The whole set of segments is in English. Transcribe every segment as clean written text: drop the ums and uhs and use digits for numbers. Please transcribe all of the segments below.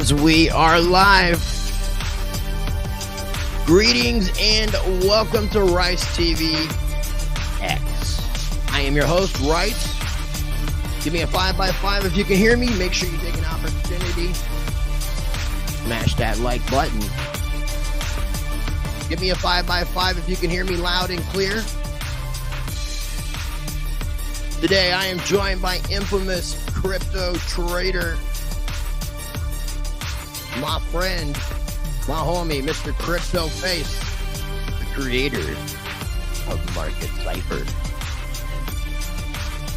as we are live. Greetings and welcome to Rice TV X. I am your host, Rice. Give me a 5x5 if you can hear me. Make sure you take an opportunity. Smash that like button. Give me a 5x5 if you can hear me loud and clear. Today I am joined by infamous crypto trader, my friend, my homie, Mr. CryptoFace, the creator of Market Cipher.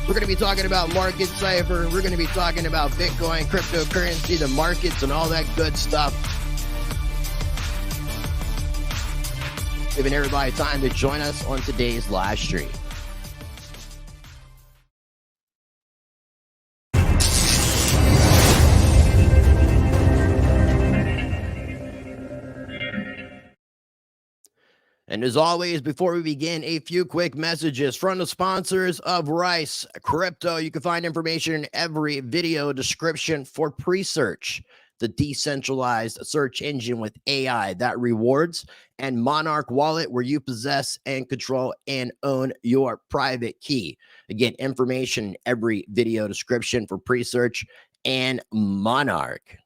We're going to be talking about Market Cipher. We're going to be talking about Bitcoin, cryptocurrency, the markets, and all that good stuff. Giving everybody time to join us on today's live stream. And as always, before we begin, a few quick messages from the sponsors of Rice Crypto. You can find information in every video description for Presearch, the decentralized search engine with AI that rewards, and Monarch Wallet, where you possess and control and own your private key. Again, information in every video description for Presearch and Monarch.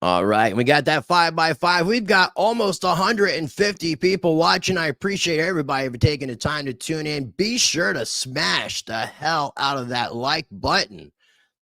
All right, we got that 5x5. We've got almost 150 people watching. I appreciate everybody for taking the time to tune in. Be sure to smash the hell out of that like button.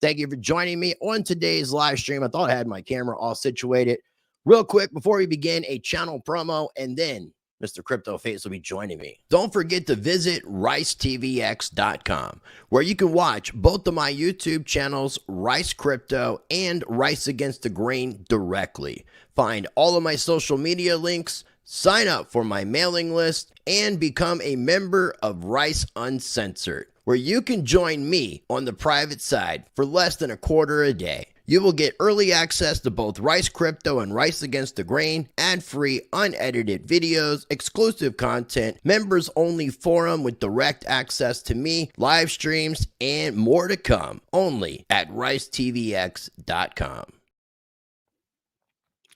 Thank you for joining me on today's live stream. I thought I had my camera all situated. Real quick, before we begin, a channel promo, and then Mr. CryptoFace will be joining me. Don't forget to visit ricetvx.com, where you can watch both of my YouTube channels, Rice Crypto and Rice Against the Grain, directly. Find all of my social media links, sign up for my mailing list, and become a member of Rice Uncensored, where you can join me on the private side for less than $0.25 a day. You will get early access to both Rice Crypto and Rice Against the Grain, ad-free, unedited videos, exclusive content, members-only forum with direct access to me, live streams, and more to come, only at ricetvx.com.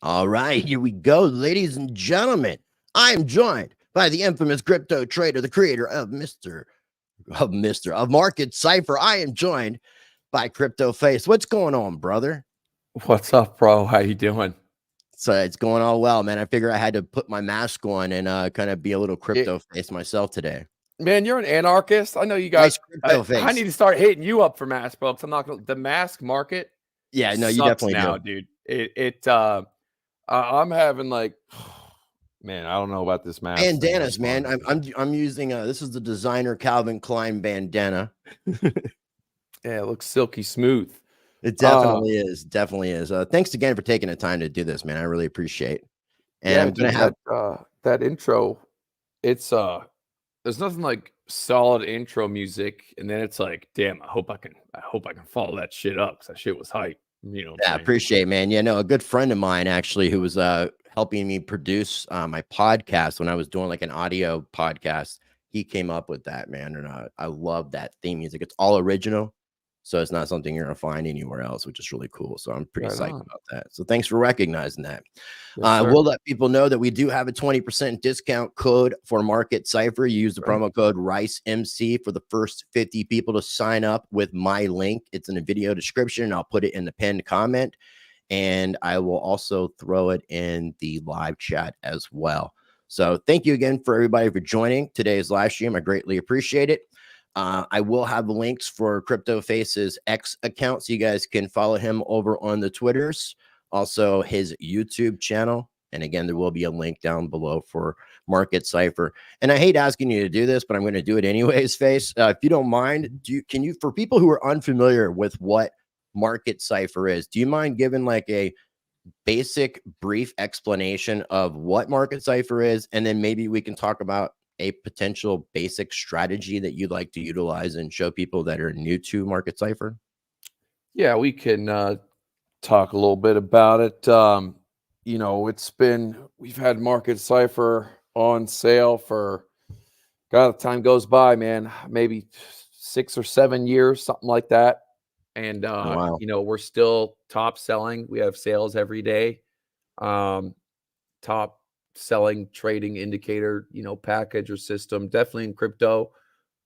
All right, here we go, ladies and gentlemen. I am joined by the infamous crypto trader, the creator of Market Cipher. I am joined by CryptoFace. What's going on, brother? What's up, bro? How you doing? So it's going all well, man. I figure I had to put my mask on and kind of be a little CryptoFace myself today. Man, you're an anarchist. I know you guys. I need to start hitting you up for mask, bro. Because I'm not gonna, the mask market. Yeah, no, you definitely now, do. Dude. I'm having like, man, I don't know about this mask. Bandanas, man. I'm using this is the designer Calvin Klein bandana. Yeah, it looks silky smooth. It definitely is. Definitely is. Thanks again for taking the time to do this, man. I really appreciate it. And yeah, I'm gonna have that intro. It's there's nothing like solid intro music, and then it's like, damn, I hope I can follow that shit up because that shit was hype. You know. Yeah, I appreciate it, man. Yeah, no, a good friend of mine actually who was helping me produce my podcast when I was doing like an audio podcast. He came up with that, man, and I love that theme music. It's all original. So it's not something you're going to find anywhere else, which is really cool. So I'm pretty psyched about that. So thanks for recognizing that. Yes, we'll let people know that we do have a 20% discount code for Market Cipher. You use the promo code RICEMC for the first 50 people to sign up with my link. It's in the video description. I'll put it in the pinned comment. And I will also throw it in the live chat as well. So thank you again for everybody for joining today's live stream. I greatly appreciate it. I will have the links for CryptoFace's X account, so you guys can follow him over on the Twitters, also his YouTube channel. And again, there will be a link down below for Market Cipher. And I hate asking you to do this, but I'm going to do it anyways, Face. If you don't mind, can you, for people who are unfamiliar with what Market Cipher is, do you mind giving like a basic brief explanation of what Market Cipher is? And then maybe we can talk about a potential basic strategy that you'd like to utilize and show people that are new to Market Cipher? Yeah, we can talk a little bit about it. You know, we've had Market Cipher on sale for, God, the time goes by, man, maybe 6 or 7 years, something like that. And, Oh, wow. you know, we're still top selling. We have sales every day. Top selling trading indicator, you know, package or system, definitely in crypto,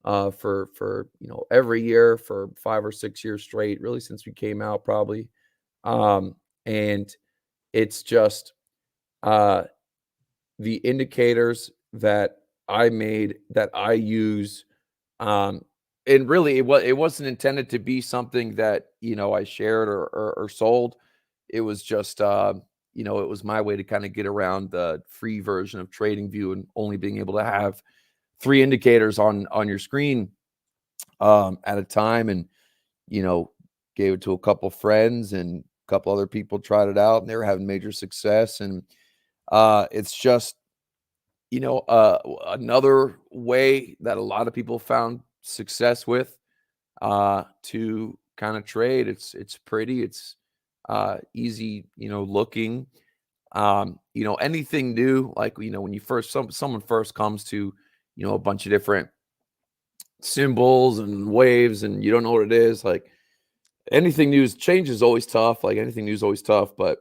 for, you know, every year for 5 or 6 years straight, really since we came out probably. And it's just, the indicators that I made, that I use, and really it wasn't intended to be something that, you know, I shared or sold. It was just, you know, it was my way to kind of get around the free version of TradingView and only being able to have 3 indicators on your screen at a time. And, you know, gave it to a couple friends, and a couple other people tried it out, and they were having major success. And it's just, you know, another way that a lot of people found success with, to kind of trade. It's pretty, it's easy, you know, looking. You know, anything new, like, you know, when you someone first comes to, you know, a bunch of different symbols and waves, and you don't know what it is, like, anything new, change is always tough. Like, anything new is always tough, but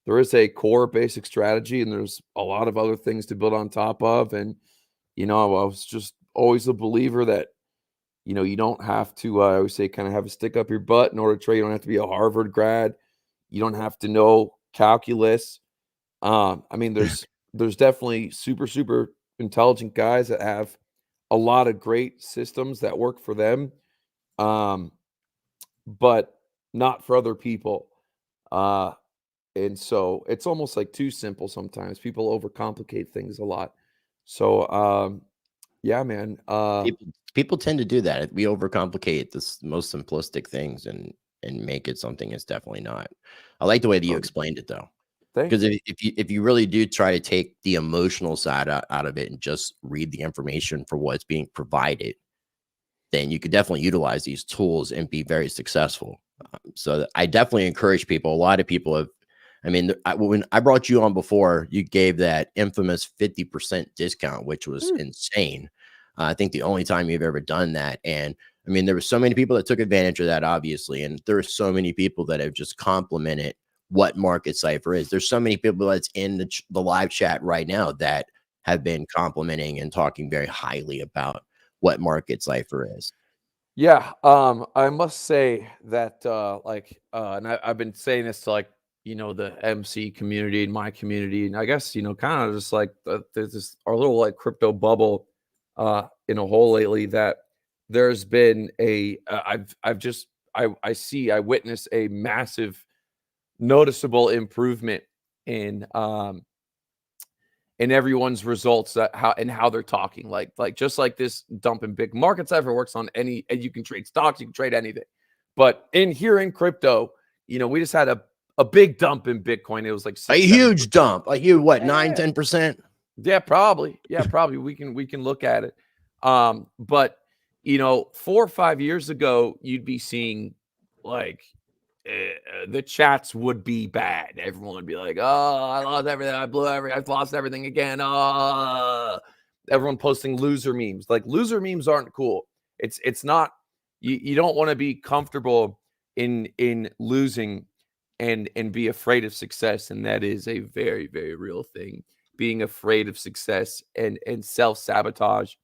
there is a core basic strategy, and there's a lot of other things to build on top of. And, you know, I was just always a believer that, you know, you don't have to, I always say, kind of have a stick up your butt in order to trade. You don't have to be a Harvard grad. You don't have to know calculus. I mean, there's definitely super intelligent guys that have a lot of great systems that work for them, but not for other people. And so it's almost like too simple sometimes. People overcomplicate things a lot. So, yeah, man. People tend to do that. We overcomplicate the most simplistic things and make it something it's definitely not. I like the way that you explained it, though, Thank because you. if you really do try to take the emotional side out of it and just read the information for what's being provided, then you could definitely utilize these tools and be very successful. So I definitely encourage people. A lot of people have, I mean, when I brought you on before, you gave that infamous 50% discount, which was insane. I think the only time you've ever done that. And I mean, there were so many people that took advantage of that, obviously. And there are so many people that have just complimented what Market Cipher is. There's so many people that's in the live chat right now that have been complimenting and talking very highly about what Market Cipher is. Yeah, I must say that, and I've been saying this to, like, you know, the MC community and my community, and I guess, you know, kind of just like there's this our little like crypto bubble in a hole lately, that there's been I witness a massive, noticeable improvement in everyone's results, that how they're talking, like just like this dump in big. Market Cipher works on any, and you can trade stocks, you can trade anything. But in crypto, you know, we just had a big dump in Bitcoin. It was like A 6, huge 7%. dump. Like you, what, Yeah. 9-10%? Yeah, probably. Yeah, probably. We can look at it. But, you know, 4 or 5 years ago, you'd be seeing, like, the chats would be bad. Everyone would be like, "Oh, I lost everything. I've lost everything again." Everyone posting loser memes. Like, loser memes aren't cool. It's not. You don't want to be comfortable in losing and be afraid of success, and that is a very real thing. Being afraid of success and self-sabotage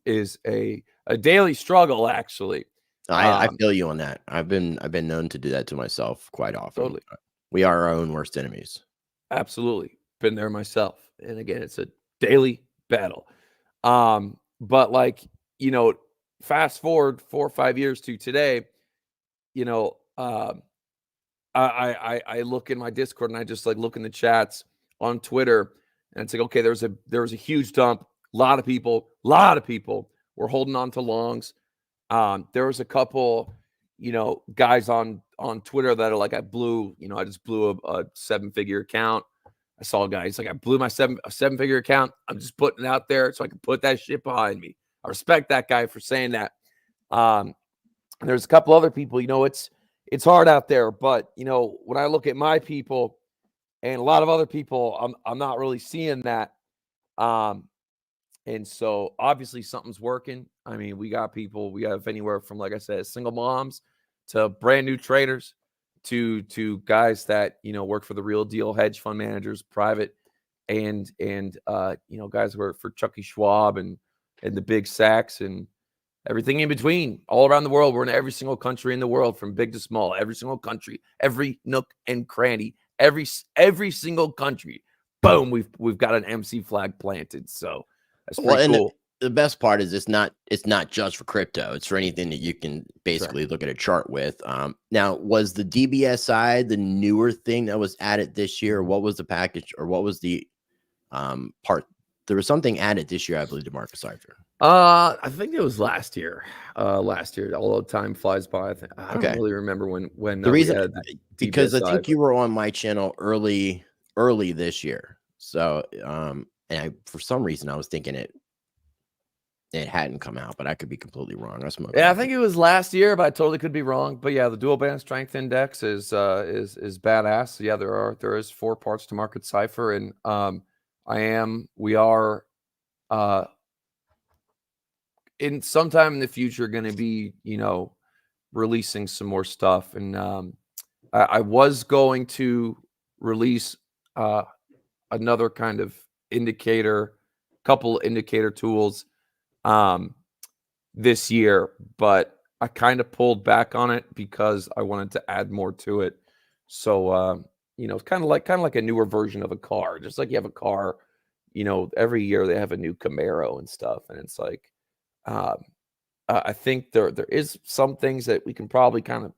is a daily struggle, actually. I feel you on that. I've been known to do that to myself quite often. Totally. We are our own worst enemies. Absolutely. Been there myself. And again, it's a daily battle. But, like, you know, fast forward 4 or 5 years to today, you know, I look in my Discord, and I just, like, look in the chats on Twitter, and it's like, okay, there was a huge dump. A lot of people were holding on to longs. There was a couple, you know, guys on Twitter that are like, I just blew a 7-figure account. I saw a guy, he's like, I blew my seven-figure account. I'm just putting it out there so I can put that shit behind me. I respect that guy for saying that. And there's a couple other people, it's hard out there, but when I look at my people and a lot of other people, I'm not really seeing that. And so obviously something's working. I mean, we have anywhere from, like I said, single moms to brand new traders to guys that, work for the real deal hedge fund managers, private and guys who work for Chucky Schwab and the big Sacks and everything in between, all around the world. We're in every single country in the world, from big to small, every single country, every nook and cranny, every single country. Boom, we've got an MC flag planted. So that's pretty cool. The best part is it's not just for crypto. It's for anything that you can basically look at a chart with. Now, was the DBSI the newer thing that was added this year? What was the package, or what was the part? There was something added this year, I believe, to Market Cipher. I think it was last year. Although time flies by. I don't really remember when the reason, because I think you were on my channel early this year. So and for some reason I was thinking it hadn't come out, but I could be completely wrong. I think it was last year, but I totally could be wrong. But yeah, the dual band strength index is badass. So yeah, there is 4 parts to Market Cipher, and we are in sometime in the future going to be releasing some more stuff, and I was going to release another kind of couple indicator tools this year, but I kind of pulled back on it because I wanted to add more to it. So it's kind of like a newer version of a car. Just like you have a car, every year they have a new Camaro and stuff, and it's like I think there is some things that we can probably kind of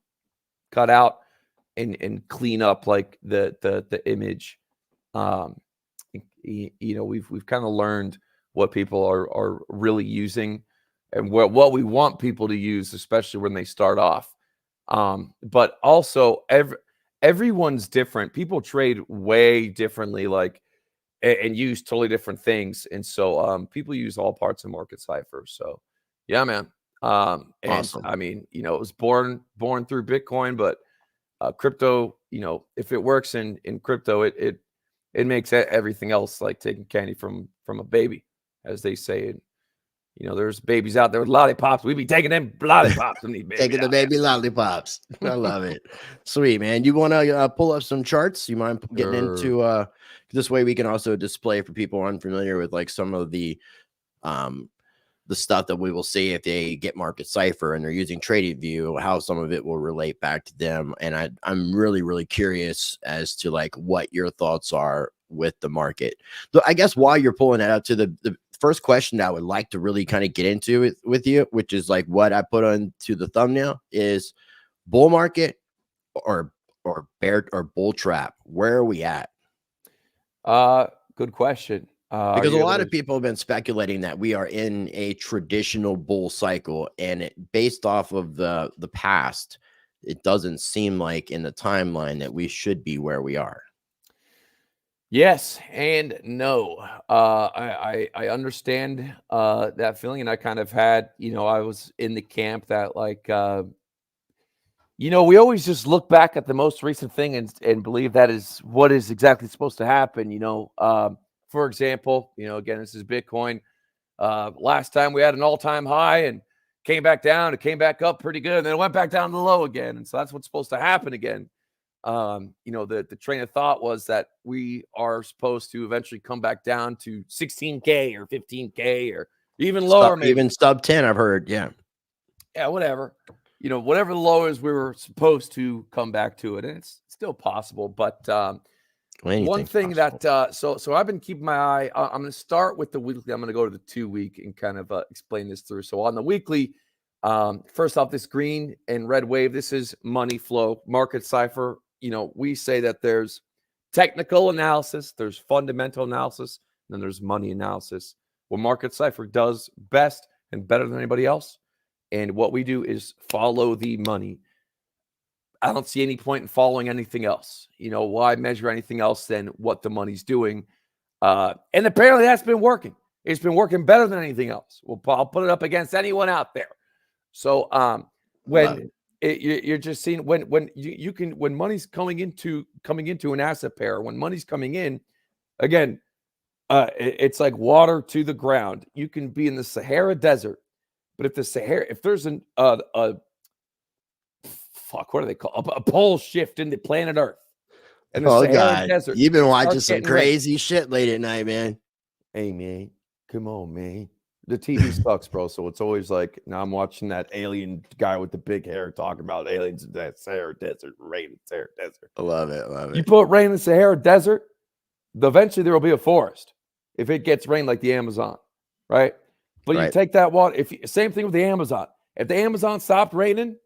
cut out and clean up, like the image. We've kind of learned what people are really using and what we want people to use, especially when they start off. But also everyone's different. People trade way differently, and use totally different things. And so people use all parts of Market Cipher. So yeah, man. And awesome. I mean, it was born through Bitcoin, but crypto, if it works in crypto, it makes everything else like taking candy from a baby, as they say. And there's babies out there with lollipops. We be taking them lollipops from these babies. Taking the baby lollipops. I love it. Sweet, man. You want to pull up some charts? You mind getting into this way we can also display for people unfamiliar with like some of the stuff that we will see if they get Market Cipher and they're using TradingView, how some of it will relate back to them. And I'm really, really curious as to like what your thoughts are with the market. So I guess while you're pulling that up, to the first question that I would like to really kind of get into with you, which is like what I put onto the thumbnail, is bull market or bear or bull trap. Where are we at? Good question. Because a lot of people have been speculating that we are in a traditional bull cycle, and based off of the past, it doesn't seem like in the timeline that we should be where we are. Yes and no. I understand that feeling, and I kind of had, I was in the camp that like, we always just look back at the most recent thing and believe that is what is exactly supposed to happen. For example, again, this is Bitcoin. Last time we had an all-time high and came back down. It came back up pretty good, and then it went back down to the low again. And so that's what's supposed to happen again. The train of thought was that we are supposed to eventually come back down to 16K or 15K or even lower, maybe even sub 10. I've heard, yeah, whatever. Whatever the low is, we were supposed to come back to it, and it's still possible. But one thing that so I've been keeping my eye. I'm going to start with the weekly. I'm going to go to the 2-week and kind of explain this through. So on the weekly, first off, this green and red wave, this is money flow. Market Cipher. We say that there's technical analysis, there's fundamental analysis, and then there's money analysis. What Market Cipher does best and better than anybody else, and what we do is follow the money. I don't see any point in following anything else. You know, why measure anything else than what the money's doing? And apparently that's been working. It's been working better than anything else. Well, I'll put it up against anyone out there. So when you're just seeing when you can, when money's coming into an asset pair, when money's coming in, again, it's like water to the ground. You can be in the Sahara Desert, but if there's what do they call a pole shift in the planet Earth, and the Sahara Desert, you've been watching some crazy shit late at night, man. Hey man, come on, man. The TV sucks, bro. So it's always like, now I'm watching that alien guy with the big hair talking about aliens in that Sahara Desert, rain in the Sahara Desert. I love it. You put rain in the Sahara Desert, eventually there will be a forest if it gets rain like the Amazon, right? But you take that water. Same thing with the Amazon. If the Amazon stopped raining,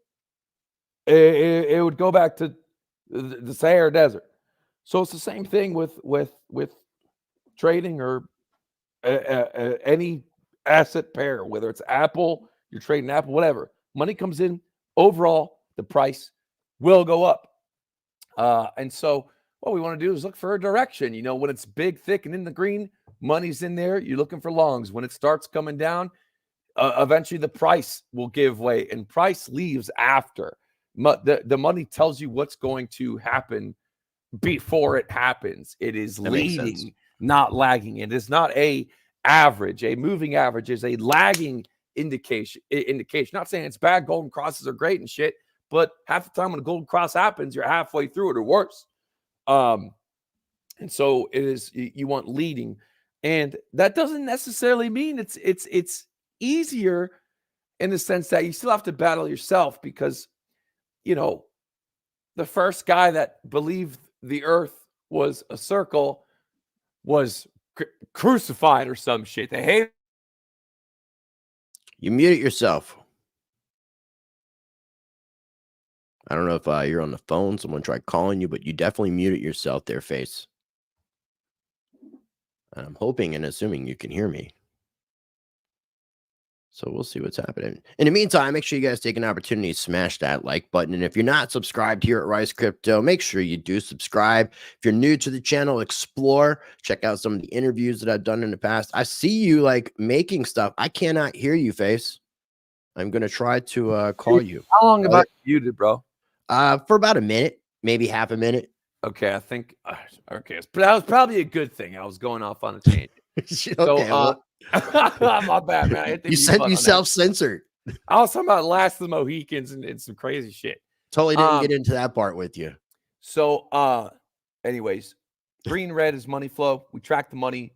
it would go back to the Sahara Desert. So it's the same thing with trading or any asset pair, whether it's Apple, you're trading Apple, whatever. Money comes in, overall, the price will go up. And so what we want to do is look for a direction. You know, when it's big, thick, and in the green, money's in there. You're looking for longs. When it starts coming down, eventually the price will give way, and price leaves after. The money tells you what's going to happen before it happens. It is leading, not lagging. It is not a average. A moving average is a lagging indication. Not saying it's bad. Golden crosses are great and shit, but half the time when a golden cross happens, you're halfway through it or worse. And so it is. You want leading, and that doesn't necessarily mean it's easier in the sense that you still have to battle yourself, because you know, the first guy that believed the earth was a circle was crucified or some shit. They hate. You muted yourself. I don't know if you're on the phone. Someone tried calling you, but you definitely muted yourself there, Face. And I'm hoping and assuming you can hear me. So we'll see what's happening. In the meantime, make sure you guys take an opportunity to smash that like button. And if you're not subscribed here at Rise Crypto, make sure you do subscribe. If you're new to the channel, explore. Check out some of the interviews that I've done in the past. I see you like making stuff. I cannot hear you, Face. I'm going to try to call you. How long have I muted, bro? For about a minute, maybe half a minute. Okay, I think. Okay, that was probably a good thing. I was going off on a tangent. Okay, so, my bad, man. You self-censored. I was talking about Last of the Mohicans and some crazy shit. Totally didn't get into that part with you. So, anyways, green, red is money flow. We track the money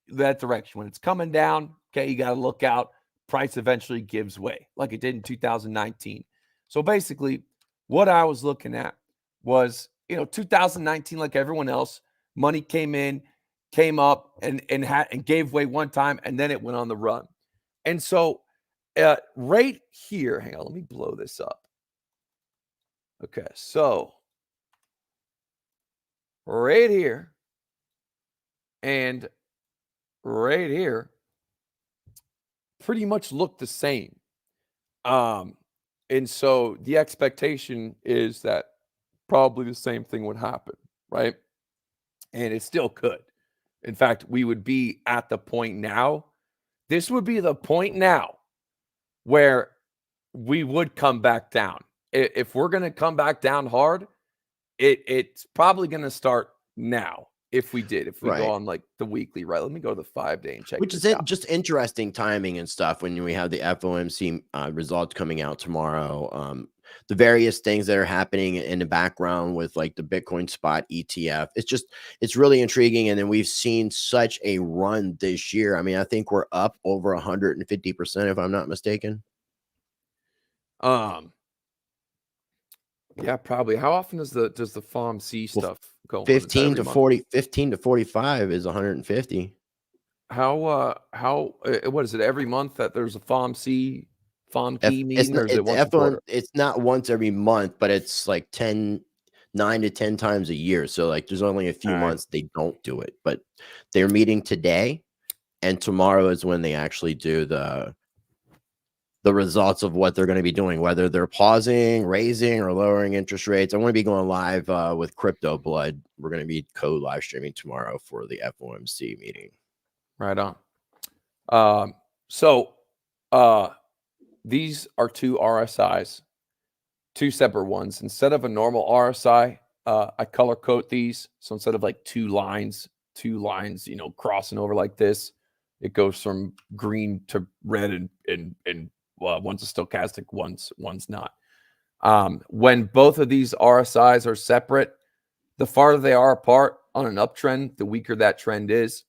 that direction. When it's coming down, okay, you got to look out. Price eventually gives way, like it did in 2019. So basically, what I was looking at was, 2019, like everyone else, money came in, came up and gave way one time, and then it went on the run. And so right here, hang on, let me blow this up. Okay, so right here and right here pretty much look the same. And so the expectation is that probably the same thing would happen, right? And it still could. In fact, we would be at the point now. This would be the point now where we would come back down. If we're going to come back down hard, it's probably going to start now. If we go on like the weekly, right? Let me go to the 5-day and check. Which is just interesting timing and stuff when we have the FOMC results coming out tomorrow. The various things that are happening in the background with like the Bitcoin spot ETF. It's really intriguing. And then we've seen such a run this year. I mean, I think we're up over 150%, if I'm not mistaken. Yeah, probably. How often does the FOMC stuff go? 15 to 45 is 150. How what is it every month that there's a FOMC meeting, or is it once a quarter? It's not once every month, but it's like 9 to 10 times a year. So like there's only a few months they don't do it, but they're meeting today, and tomorrow is when they actually do the the results of what they're going to be doing, whether they're pausing, raising, or lowering interest rates. I'm going to be going live with Crypto Blood. We're going to be live streaming tomorrow for the FOMC meeting. Right on. These are two RSIs, two separate ones. Instead of a normal RSI, I color code these. So instead of like two lines, crossing over like this, it goes from green to red and one's a stochastic, one's not. When both of these RSIs are separate, the farther they are apart on an uptrend, the weaker that trend is.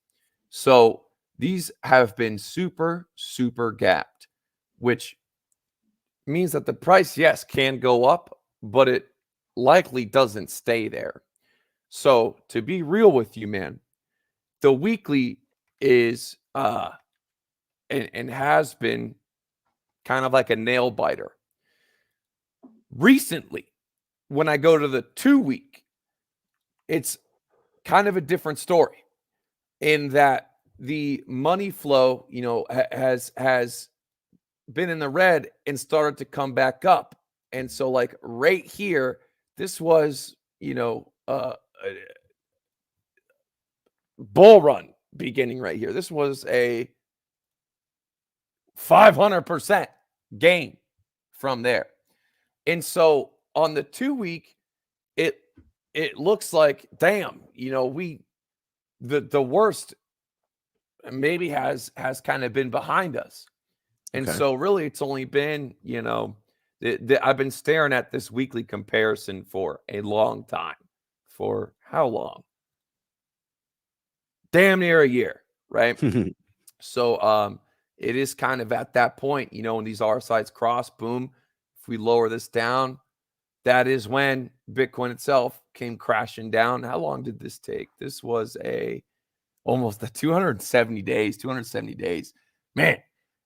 So these have been super, super gapped, which means that the price, yes, can go up, but it likely doesn't stay there. So to be real with you, man, the weekly is and has been kind of like a nail biter. Recently, when I go to the 2-week, it's kind of a different story in that the money flow, has been in the red and started to come back up. And so like right here, this was, a bull run beginning right here. This was a 500% gain from there. And so on the 2-week, it looks like, damn, the worst maybe has kind of been behind us. And so really it's only been, I've been staring at this weekly comparison for a long time. For how long? Damn near a year, right? So it is kind of at that point, when these RSIs cross, boom, if we lower this down, that is when Bitcoin itself came crashing down. How long did this take? This was almost 270 days. Man,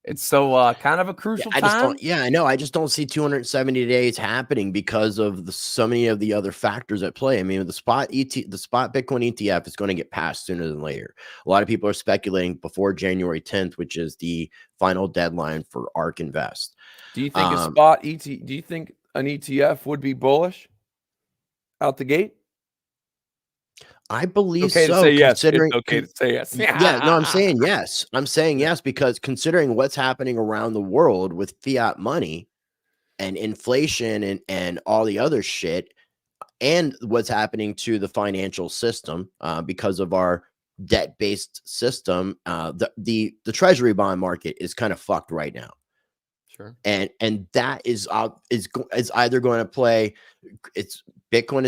it's so kind of a crucial time. I know. I just don't see 270 days happening because of so many of the other factors at play. I mean, the spot Bitcoin ETF is going to get passed sooner than later. A lot of people are speculating before January 10th, which is the final deadline for ARK Invest. Do you think do you think an ETF would be bullish out the gate? I believe okay so. To say yes. Considering, It's okay to say yes. Yeah, no, I'm saying yes. I'm saying yes because considering what's happening around the world with fiat money and inflation and all the other shit, and what's happening to the financial system because of our debt-based system, the treasury bond market is kind of fucked right now. Sure. And that is either going to play. It's Bitcoin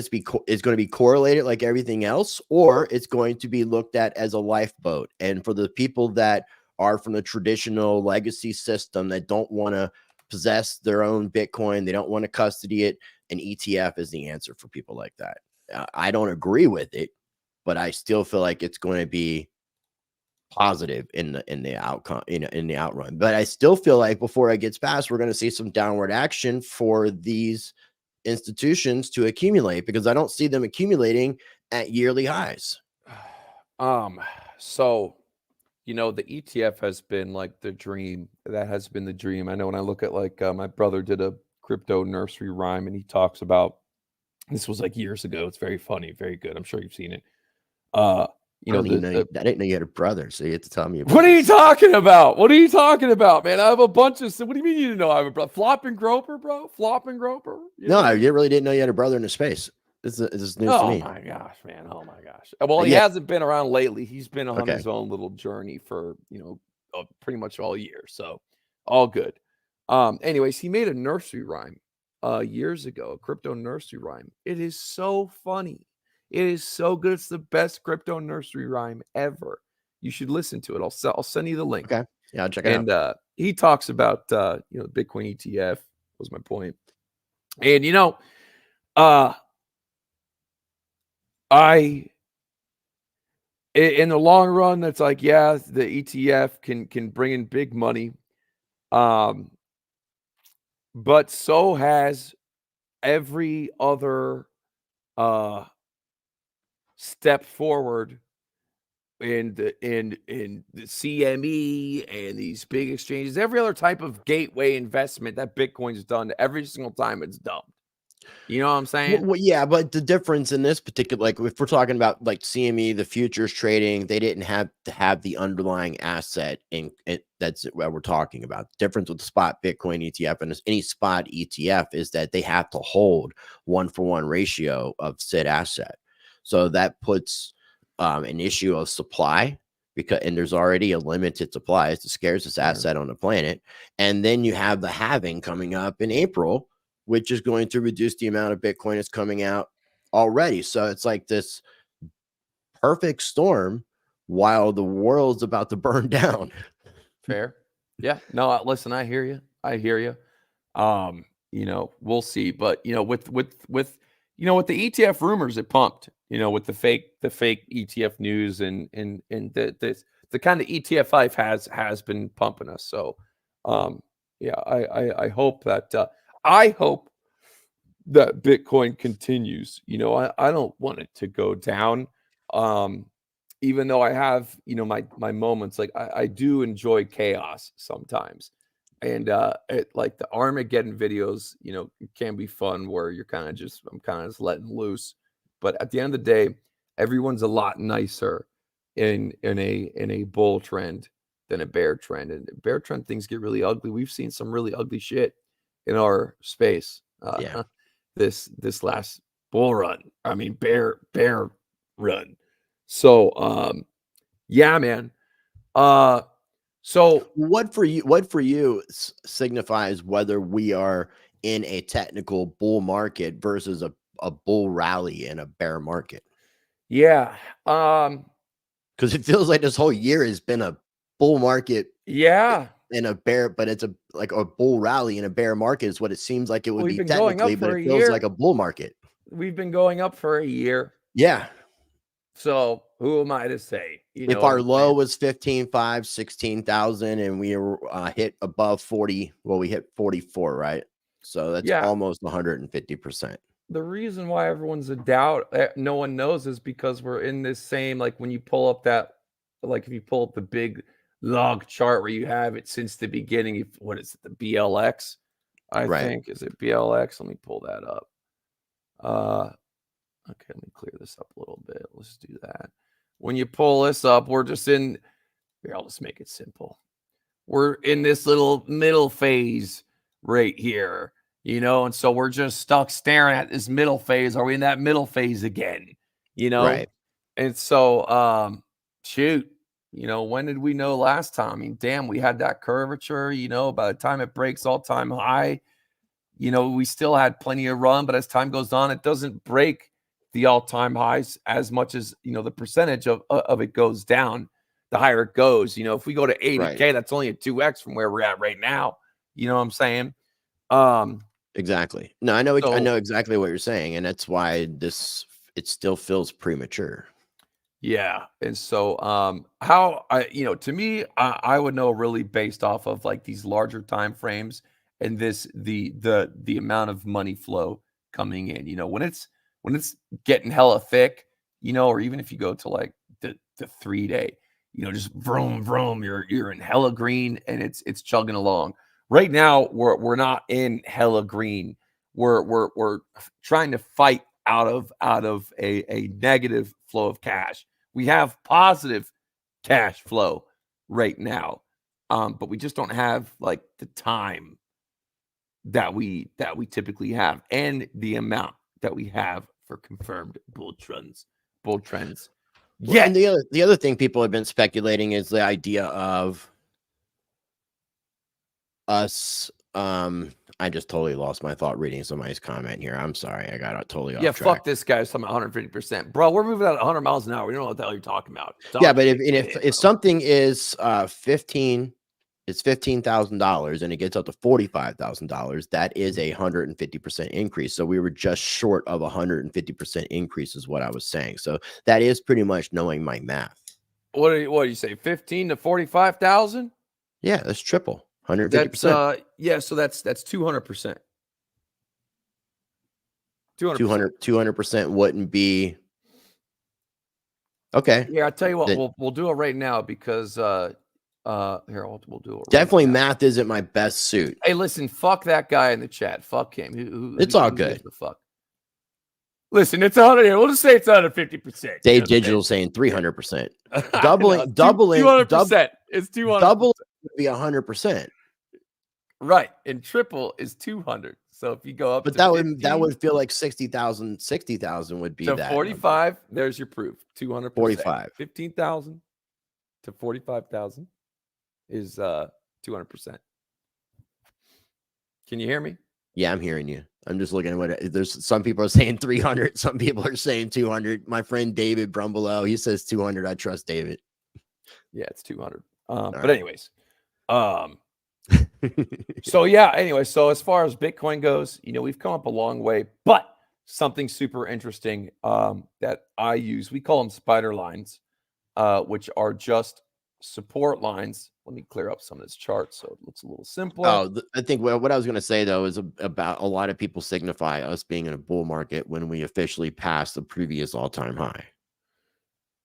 is going to be correlated like everything else, or it's going to be looked at as a lifeboat. And for the people that are from the traditional legacy system that don't want to possess their own Bitcoin, they don't want to custody it, an ETF is the answer for people like that. I don't agree with it, but I still feel like it's going to be positive in the outcome, in the outrun. But I still feel like before it gets past, we're going to see some downward action for these institutions to accumulate, because I don't see them accumulating at yearly highs. So the ETF has been like the dream. That has been the dream. I know when I look at like my brother did a crypto nursery rhyme and he talks about, this was like years ago. It's very funny, very good. I'm sure you've seen it. I didn't know you had a brother, so you have to tell me about what are you talking about? What are you talking about, man? I have a bunch of. What do you mean you didn't know I have a brother? Flop and Groper, bro. Flop and Groper. No, I really didn't know you had a brother in the space. This is news to me. Oh my gosh, man. Oh my gosh. Well, he hasn't been around lately. He's been on his own little journey for pretty much all year. So all good. Anyways, he made a nursery rhyme years ago, a crypto nursery rhyme. It is so funny. It is so good. It's the best crypto nursery rhyme ever. You should listen to it. I'll send you the link. Okay. Yeah, I'll check it out. And he talks about Bitcoin ETF was my point. And in the long run, it's like, yeah, the ETF can bring in big money. But so has every other step forward in the CME and these big exchanges, every other type of gateway investment that Bitcoin's done, every single time it's dumped. You know what I'm saying? Well, yeah, but the difference in this particular, like if we're talking about like CME, the futures trading, they didn't have to have the underlying asset in it. That's what we're talking about. The difference with the spot Bitcoin ETF and any spot ETF is that they have to hold 1-for-1 ratio of said asset. So that puts an issue of supply and there's already a limited supply. It's the scarcest asset on the planet. And then you have the halving coming up in April, which is going to reduce the amount of Bitcoin that's coming out already. So it's like this perfect storm while the world's about to burn down. Fair. Yeah. No, listen, I hear you. I hear you. We'll see. But with the ETF rumors, it pumped, with the fake ETF news and the kind of ETF life has been pumping us. So I hope that Bitcoin continues. I don't want it to go down. Even though I have, my moments, like I do enjoy chaos sometimes. And like the Armageddon videos, it can be fun where I'm kind of just letting loose. But at the end of the day, everyone's a lot nicer in a bull trend than a bear trend. And bear trend things get really ugly. We've seen some really ugly shit in our space. Yeah. This last bull run. I mean, bear run. So yeah, man. So what for you signifies whether we are in a technical bull market versus a bull rally in a bear market? Yeah. Because it feels like this whole year has been a bull market. Yeah. In a bear, but it's like a bull rally in a bear market is what it seems like it would be technically, but it feels like a bull market. We've been going up for a year. Yeah. So who am I to say? If our low was 15,500, 16,000 and we hit above 40, well, we hit 44, right? So that's almost 150%. The reason why everyone's a doubt, no one knows, is because we're in this same, like when you pull up that, like if you pull up the big log chart where you have it since the beginning, what is it, the BLX? I think, is it BLX? Let me pull that up. Okay, let me clear this up a little bit. Let's do that. When you pull this up, we're just in here. I'll just make it simple. We're in this little middle phase right here, and so we're just stuck staring at this middle phase. Are we in that middle phase again? Right. And so shoot, when did we know last time? I mean, damn, we had that curvature, by the time it breaks all-time high, we still had plenty of run, but as time goes on, it doesn't break the all-time highs as much as, the percentage of it goes down, the higher it goes. If we go to 80K, that's only a 2X from where we're at right now. You know what I'm saying? Exactly. No, I know exactly what you're saying. And that's why it still feels premature. Yeah. And so how to me, I would know really based off of like these larger time frames and the amount of money flow coming in, when it's getting hella thick, or even if you go to like the 3-day, just vroom vroom, you're in hella green and it's chugging along. Right now we're not in hella green. We're trying to fight out of a negative flow of cash. We have positive cash flow right now, but we just don't have like the time that we typically have and the amount that we have for confirmed bull trends. Yeah, and the other thing people have been speculating is the idea of us. I just totally lost my thought reading somebody's comment here. I'm sorry, I got totally off track. Fuck this guy. Something 150%, bro. We're moving at 100 miles an hour. We don't know what the hell you're talking about. Yeah, but if something is it's $15,000 and it gets up to $45,000, that is a 150% increase. So we were just short of 150% increase is what I was saying. So that is pretty much knowing my math. What do you say? 15 to 45,000? Yeah, that's triple. 150%. So that's 200%. 200% wouldn't be Okay. Yeah, I'll tell you what, we'll do it right now because here we'll do it right Definitely now. math isn't my best suit. Hey, listen, fuck that guy in the chat. Fuck him. It's all Who good. gives a fuck? Listen, it's 100. We'll just say it's 150%. Day Digital saying 300%. Doubling 200%. It's 200. Double would be 100%. Right, and triple is 200. So if you go up, But to that would feel like 60,000. 60,000 would be to that 45. Number. There's your proof. 200%. 45. 15,000 to 45,000 is 200%. Can you hear me? Yeah, I'm hearing you. I'm just looking at what there's. Some people are saying 300. Some people are saying 200. My friend David Brumbelow, he says 200. I trust David. Yeah, it's 200. But right. anyways, so yeah, anyway, so as far as Bitcoin goes, we've come up a long way, but something super interesting that I use, we call them spider lines, which are just support lines. Let me clear up some of this chart so it looks a little simpler. Oh, I think what I was going to say, though, is about a lot of people signify us being in a bull market when we officially pass the previous all-time high.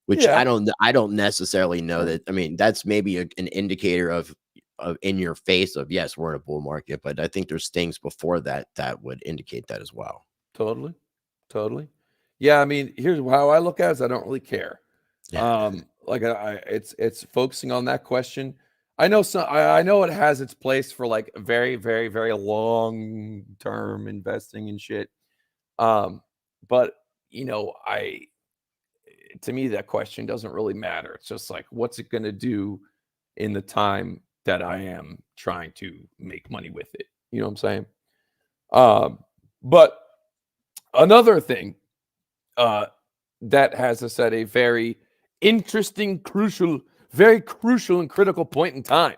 Which I don't necessarily know that. I mean, that's maybe an indicator of in your face of, yes, we're in a bull market, but I think there's things before that would indicate that as well. Totally. Yeah, I mean, here's how I look at it is I don't really care. Yeah. Like it's focusing on that question. I know I know it has its place for like very, very, very long term investing and shit. But to me, that question doesn't really matter. It's just like, what's it going to do in the time that I am trying to make money with it? You know what I'm saying? But another thing that has us at a very interesting, very crucial and critical point in time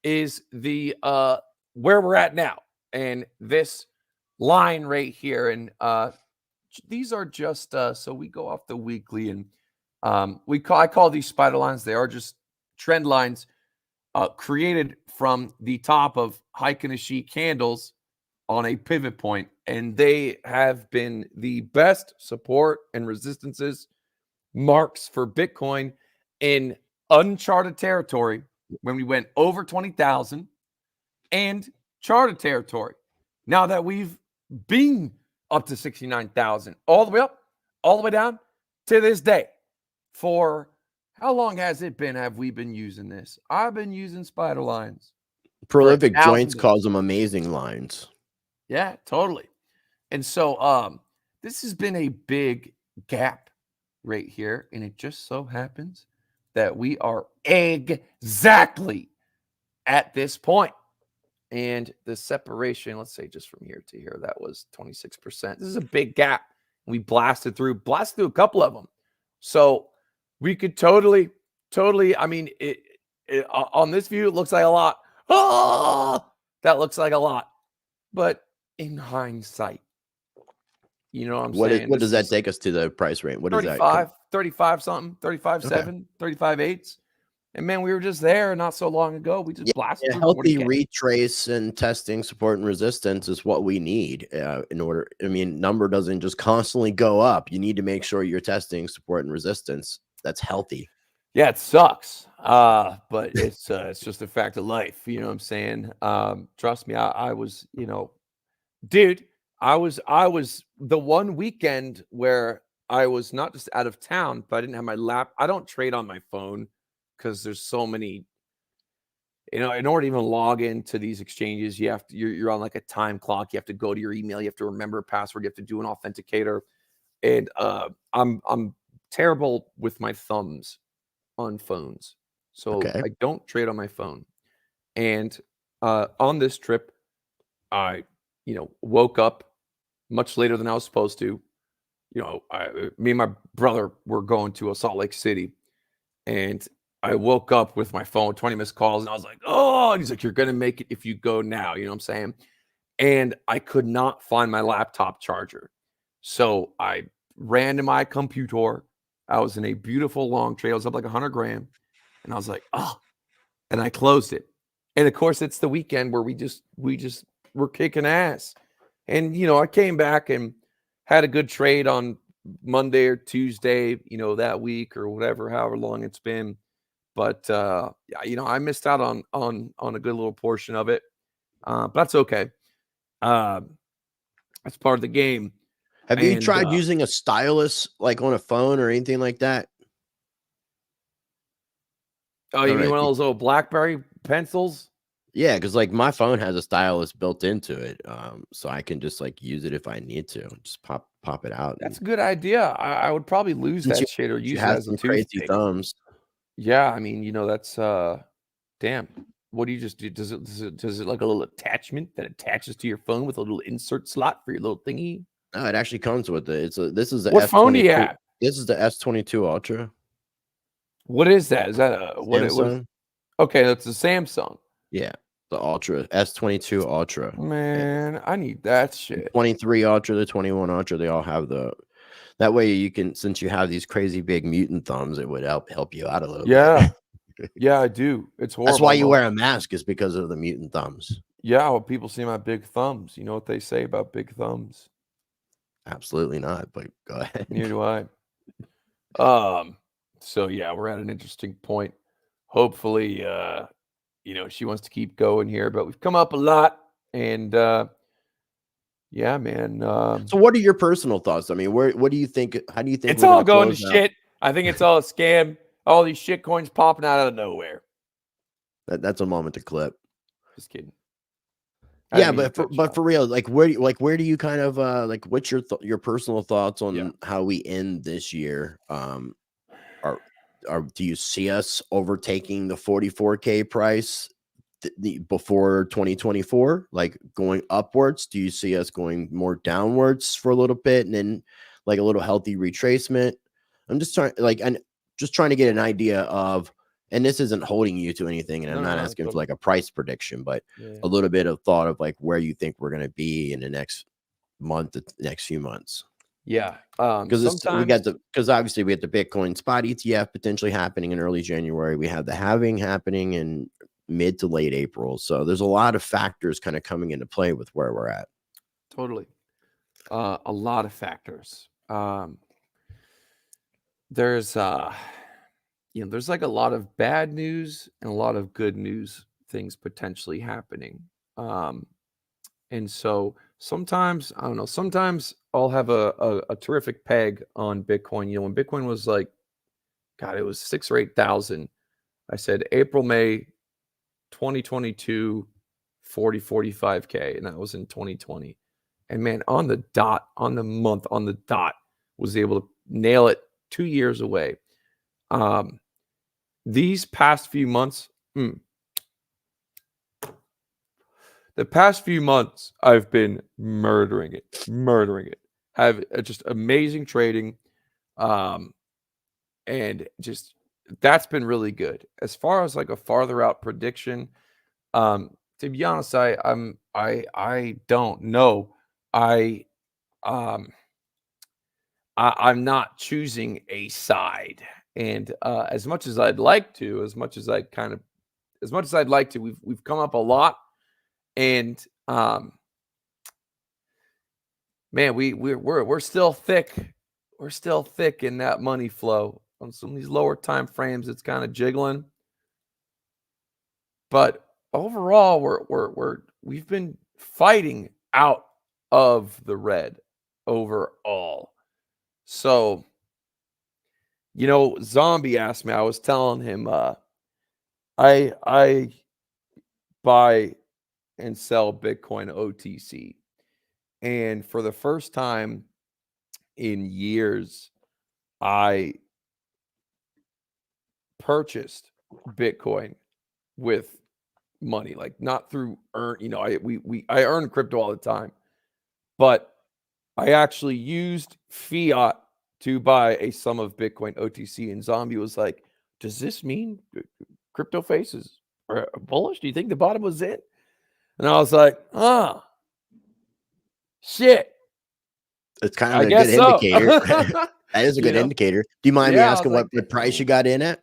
is the where we're at now. And this line right here, and these are just so we go off the weekly, and I call these spider lines. They are just trend lines created from the top of Heiken-Ashi candles on a pivot point, and they have been the best support and resistances marks for Bitcoin in uncharted territory when we went over 20,000 and charted territory. Now that we've been up to 69,000, all the way up, all the way down to this day. For how long has it been? Have we been using this? I've been using spider lines. Prolific joints calls them amazing lines. Yeah, totally. And so this has been a big gap right here, and it just so happens that we are exactly at this point. And the separation, let's say just from here to here, that was 26%. This is a big gap. We blasted through a couple of them. So we could totally, I mean, on this view, it looks like a lot. Oh, that looks like a lot. But in hindsight, you know what I'm saying? What does that take us to the price range? What 35, is that? 35 something, 35.7, 35.8. And man, we were just there not so long ago. We just blasted through healthy retrace and testing support and resistance is what we need in order. I mean, number doesn't just constantly go up. You need to make sure you're testing support and resistance. That's healthy. Yeah, it sucks. But it's just a fact of life. You know what I'm saying? Trust me, I was, dude, I was the one weekend where I was not just out of town, but I didn't have my I don't trade on my phone because there's so many, in order to even log into these exchanges, you have to, you're on like a time clock. You have to go to your email. You have to remember a password. You have to do an authenticator. And I'm terrible with my thumbs on phones. So I don't trade on my phone. And on this trip, I, woke up much later than I was supposed to. Me and my brother were going to a Salt Lake City, and I woke up with my phone, 20 missed calls, and I was like, oh, and he's like, you're going to make it if you go now. You know what I'm saying? And I could not find my laptop charger. So I ran to my computer. I was in a beautiful long trade. I was up like 100 grand. And I was like, oh, and I closed it. And of course, it's the weekend where we just were kicking ass. And, I came back and had a good trade on Monday or Tuesday, you know, that week or whatever, however long it's been. But yeah, you know, I missed out on a good little portion of it. But that's okay. That's part of the game. Have you And tried using a stylus like on a phone or anything like that? oh, you mean one of those little BlackBerry pencils? Yeah, because like my phone has a stylus built into it, so I can just like use it if I need to. Just pop it out. That's a good idea. I would probably lose Since that shit or you use it have as a some crazy toothpick. thumbs. Yeah, I mean, you know, that's damn. What do you just do? Does it like a little attachment that attaches to your phone with a little insert slot for your little thingy? No, it actually comes with it. This is the What phone do you S22. have? This is the S22 Ultra. What is that? Is that a what it was? Samsung. Okay, that's a Samsung. Yeah, the Ultra S22 Ultra. Man, I need that shit. 23 Ultra, the 21 Ultra. They all have the. That way you can, since you have these crazy big mutant thumbs, it would help you out a little Yeah. bit. Yeah, I do. It's horrible. That's why you wear a mask, is because of the mutant thumbs. Yeah, well, people see my big thumbs. You know what they say about big thumbs? Absolutely not, but go ahead. Neither do I. So yeah, we're at an interesting point. Hopefully, you know, she wants to keep going here, but we've come up a lot. And yeah, man. So what are your personal thoughts? I mean, what do you think? How do you think It's we're all gonna going to close out? shit. I think it's all a scam. All these shit coins popping out of nowhere. That's a moment to clip. Just kidding. Yeah, but for real, like where do you kind of like what's your personal thoughts on how we end this year? Do you see us overtaking the 44K price before 2024, like going upwards? Do you see us going more downwards for a little bit and then like a little healthy retracement? I'm just trying to get an idea of, and this isn't holding you to anything, and I'm not asking for like a price prediction, but a little bit of thought of like where you think we're going to be in the next month, the next few months. Yeah. Because obviously we had the Bitcoin spot ETF potentially happening in early January. We have the halving happening in mid to late April. So there's a lot of factors kind of coming into play with where we're at. Totally. A lot of factors. There's there's like a lot of bad news and a lot of good news things potentially happening. And so sometimes, I don't know, sometimes I'll have a terrific peg on Bitcoin. You know, when Bitcoin was like, God, it was 6,000 or 8,000. I said April, May 2022, 40, 45K. And that was in 2020. And man, on the dot, on the month, on the dot, was able to nail it 2 years away. These past few months, the past few months, I've been murdering it. Have just amazing trading. And just that's been really good. As far as like a farther out prediction, to be honest, I don't know. I'm not choosing a side. And as much as I'd like to, as much as I'd like to, we've come up a lot. And man, we're still thick. We're still thick in that money flow. On some of these lower time frames, it's kind of jiggling. But overall, we've been fighting out of the red overall. So, you know, Zombie asked me, I was telling him I buy and sell Bitcoin OTC. And for the first time in years, I purchased Bitcoin with money, like not through I earn crypto all the time, but I actually used fiat to buy a sum of Bitcoin OTC. And Zombie was like, does this mean CryptoFace is bullish? Do you think the bottom was it? And I was like, shit. It's kind of a good indicator. That is a good indicator. Do you mind me asking what price you got in at?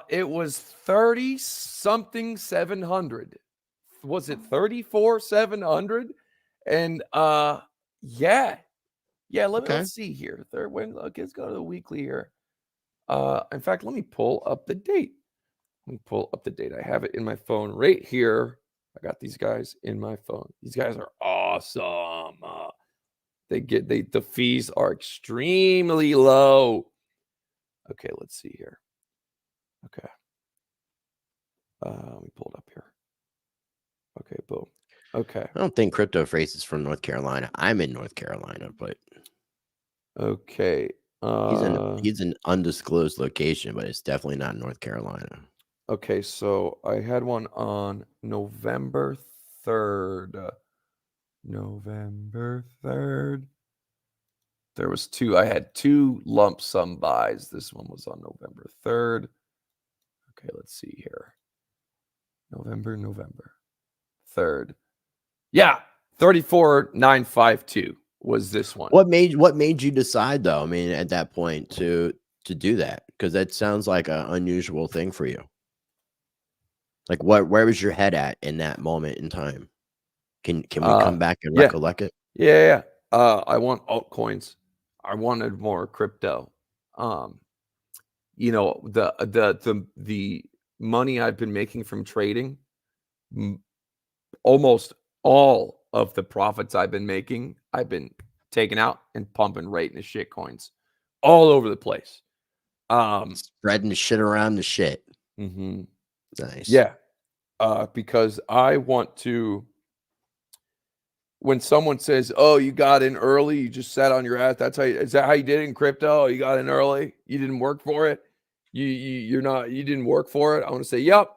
It was 30 something 700. Was it 34 700? And yeah, Yeah, Okay. let's see here. Let's go to the weekly here. In fact, let me pull up the date. I have it in my phone right here. I got these guys in my phone. These guys are awesome. The fees are extremely low. Okay, let's see here. Okay. Let me pull it up here. Okay, boom. Okay. I don't think CryptoFace is from North Carolina. I'm in North Carolina, but Okay. he's an undisclosed location, but it's definitely not North Carolina. Okay, so I had one on November 3rd. November 3rd. There was two. I had two lump sum buys. This one was on November 3rd. Okay, let's see here. November 3rd. Yeah, 34,952 was this one. What made you decide though? I mean, at that point to do that, because that sounds like an unusual thing for you. Like, where was your head at in that moment in time? Can we come back and Yeah. recollect it? Yeah. I want altcoins. I wanted more crypto. You know, the money I've been making from trading, almost all of the profits I've been making, I've been taking out and pumping right into shit coins all over the place. Spreading the shit around the shit. Mm-hmm. Nice. Yeah. Because I want to, when someone says, "Oh, you got in early, you just sat on your ass," is that how you did it in crypto? Oh, you got in early, you didn't work for it. You didn't work for it. I want to say, "Yep,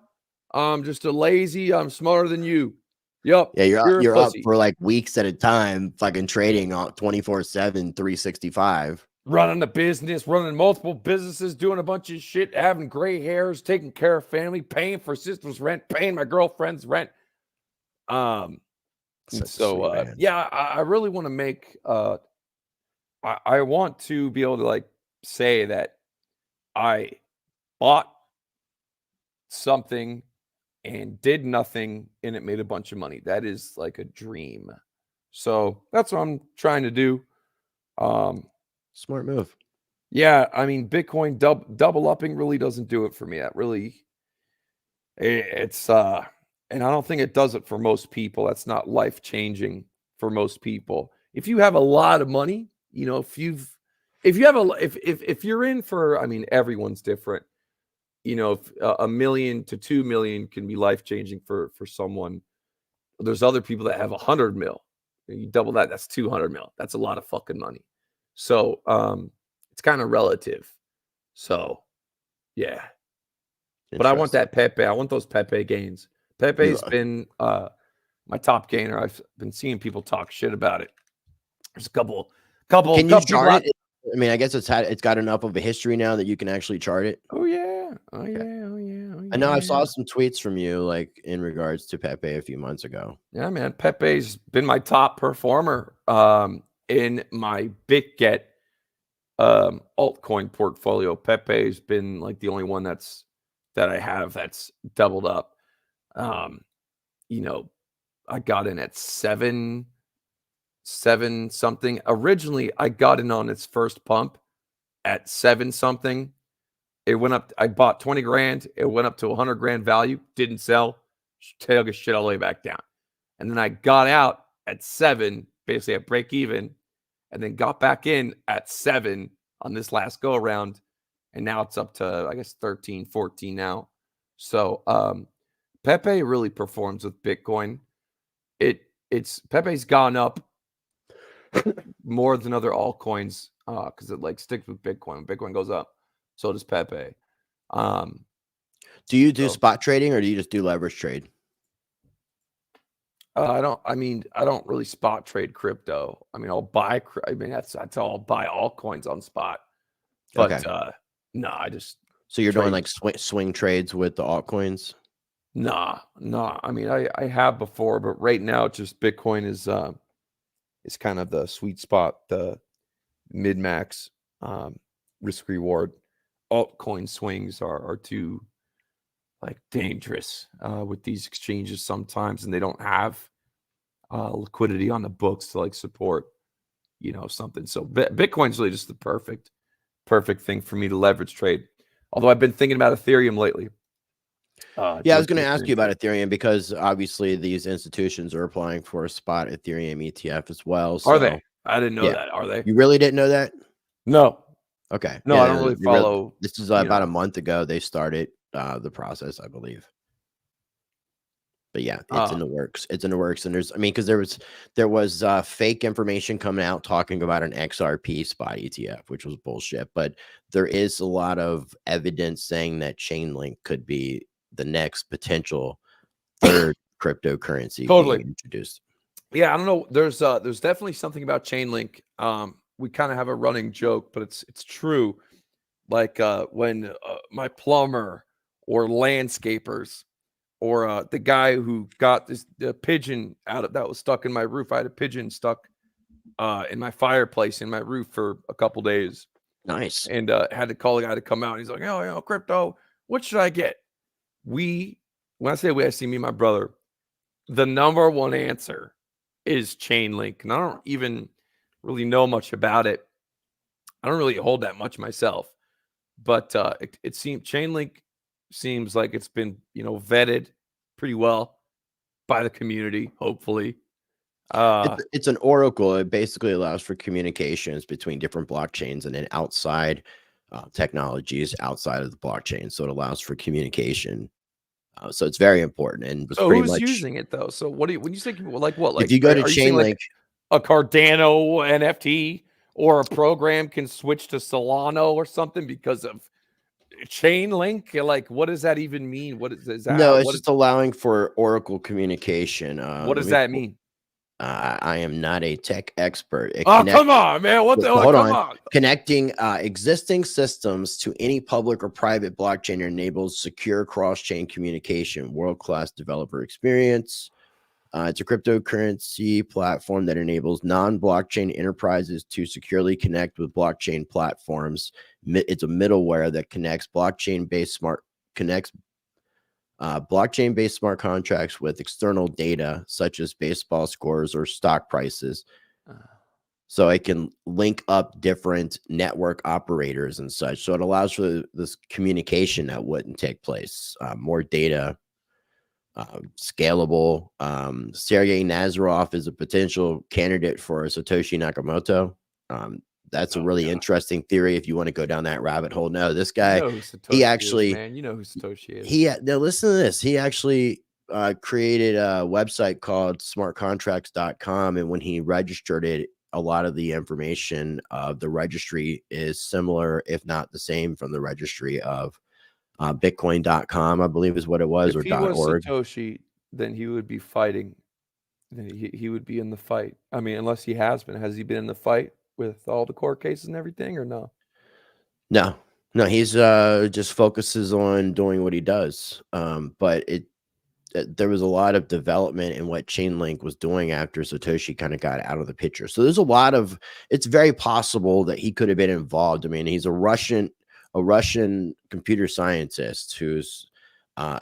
I'm just a lazy. I'm smarter than you." Yep, Yeah, you're a you're up pussy. for like weeks at a time, fucking trading 24/7, 365. Running a business, running multiple businesses, doing a bunch of shit, having gray hairs, taking care of family, paying for sister's rent, paying my girlfriend's rent. Yeah, I really want to make. I want to be able to like say that I bought something and did nothing and it made a bunch of money. That is like a dream. So that's what I'm trying to do. Smart move. Yeah, I mean, Bitcoin double upping really doesn't do it for me. That really, it's and I don't think it does it for most people. That's not life changing for most people. If you have a lot of money, you know, if you're in for, I mean, everyone's different. You know, if $1 million to 2 million can be life changing for someone. There's other people that have 100 mil. You double that, that's 200 mil. That's a lot of fucking money. So it's kind of relative. So yeah, but I want that Pepe. I want those Pepe gains. Pepe's been my top gainer. I've been seeing people talk shit about it. There's a couple. Can you chart it? I mean, I guess it's got enough of a history now that you can actually chart it. Oh yeah. Oh yeah. Oh yeah. Oh, yeah. I know I saw some tweets from you like in regards to Pepe a few months ago. Yeah, man. Pepe's been my top performer in my BitGet altcoin portfolio. Pepe's been like the only one that I have that's doubled up. You know, I got in at 7 something. Originally, I got in on its first pump at 7 something. It went up. I bought 20 grand. It went up to 100 grand value. Didn't sell. Took a shit all the way back down. And then I got out at 7, basically at break even, and then got back in at 7 on this last go around. And now it's up to, I guess, 13, 14 now. So Pepe really performs with Bitcoin. Pepe's gone up more than other altcoins because it like sticks with Bitcoin. When Bitcoin goes up, so does Pepe. Do you do spot trading or do you just do leverage trade? I don't really spot trade crypto. I mean, that's how I'll buy altcoins on spot. But no, I just. So you're doing like swing trades with the altcoins? Nah. I mean, I have before, but right now, just Bitcoin is kind of the sweet spot, the mid max risk reward. Altcoin swings are too like dangerous with these exchanges sometimes, and they don't have liquidity on the books to like support you know, something. So Bitcoin's really just the perfect thing for me to leverage trade. Although I've been thinking about Ethereum lately. Yeah, I was going to ask you about Ethereum because obviously these institutions are applying for a spot Ethereum ETF as well. So, are they? I didn't know yeah. that. Are they? You really didn't know that? No. Okay. No, Yeah, I don't really follow. This is about a month ago they started the process, I believe. But yeah, it's in the works. It's in the works. And there's, I mean, because there was fake information coming out talking about an XRP spot ETF, which was bullshit. But there is a lot of evidence saying that Chainlink could be the next potential third cryptocurrency Totally being introduced. Yeah, I don't know. There's definitely something about Chainlink. We kind of have a running joke, but it's true. Like when my plumber or landscapers or the guy who got the pigeon out of that was stuck in my roof. I had a pigeon stuck in my fireplace in my roof for a couple days. Nice. And had to call a guy to come out. He's like, "Oh, you know, crypto, what should I get?" When I say we, I see me and my brother. The number one answer is Chainlink, and I don't even really know much about it. I don't really hold that much myself, but it seems Chainlink seems like it's been, you know, vetted pretty well by the community. Hopefully, It's an oracle. It basically allows for communications between different blockchains and then outside technologies outside of the blockchain. So it allows for communication. So it's very important. And was so pretty who's much using it though? So what do you when you say like what if like you go to are you saying like Chainlink, a Cardano NFT or a program can switch to Solano or something because of Chainlink? Like, what does that even mean? What is that? no, it's just allowing for oracle communication. What does that mean? I am not a tech expert. Come on, man. What the hell? Hold Come on. on. Connecting existing systems to any public or private blockchain enables secure cross-chain communication, world-class developer experience. It's a cryptocurrency platform that enables non-blockchain enterprises to securely connect with blockchain platforms. It's a middleware that connects blockchain-based smart contracts with external data such as baseball scores or stock prices. So it can link up different network operators and such. So it allows for this communication that wouldn't take place, more data, scalable. Sergey Nazarov is a potential candidate for Satoshi Nakamoto. That's a really interesting theory if you want to go down that rabbit hole. No, this guy, You know who Satoshi he actually, is, man. You know who Satoshi is. now listen to this. He actually created a website called smartcontracts.com. And when he registered it, a lot of the information of the registry is similar, if not the same, from the registry of bitcoin.com, I believe is what it was, If or he was .org. Satoshi, then he would be fighting. Then he would be in the fight. I mean, unless he has been. Has he been in the fight with all the court cases and everything, or no? No, he's just focuses on doing what he does. But there was a lot of development in what Chainlink was doing after Satoshi kind of got out of the picture. So there's a lot of, it's very possible that he could have been involved. I mean, he's a Russian computer scientist who's, I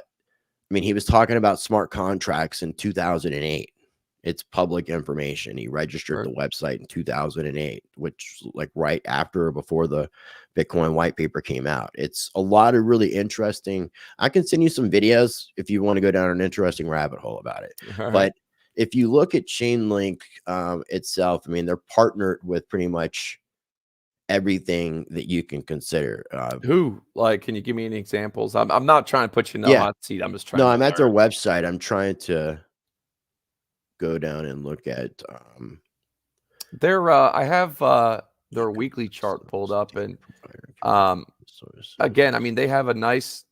mean, he was talking about smart contracts in 2008. It's public information. He registered the website in 2008, which like right after or before the Bitcoin white paper came out. It's a lot of really interesting. I can send you some videos if you want to go down an interesting rabbit hole about it. But if you look at Chainlink itself, I mean, they're partnered with pretty much everything that you can consider. Who? Like, can you give me any examples? I'm not trying to put you in the hot seat. I'm just trying. No, I'm at their website. I'm trying to go down and look at I have their weekly chart pulled up, and again, I mean, they have a nice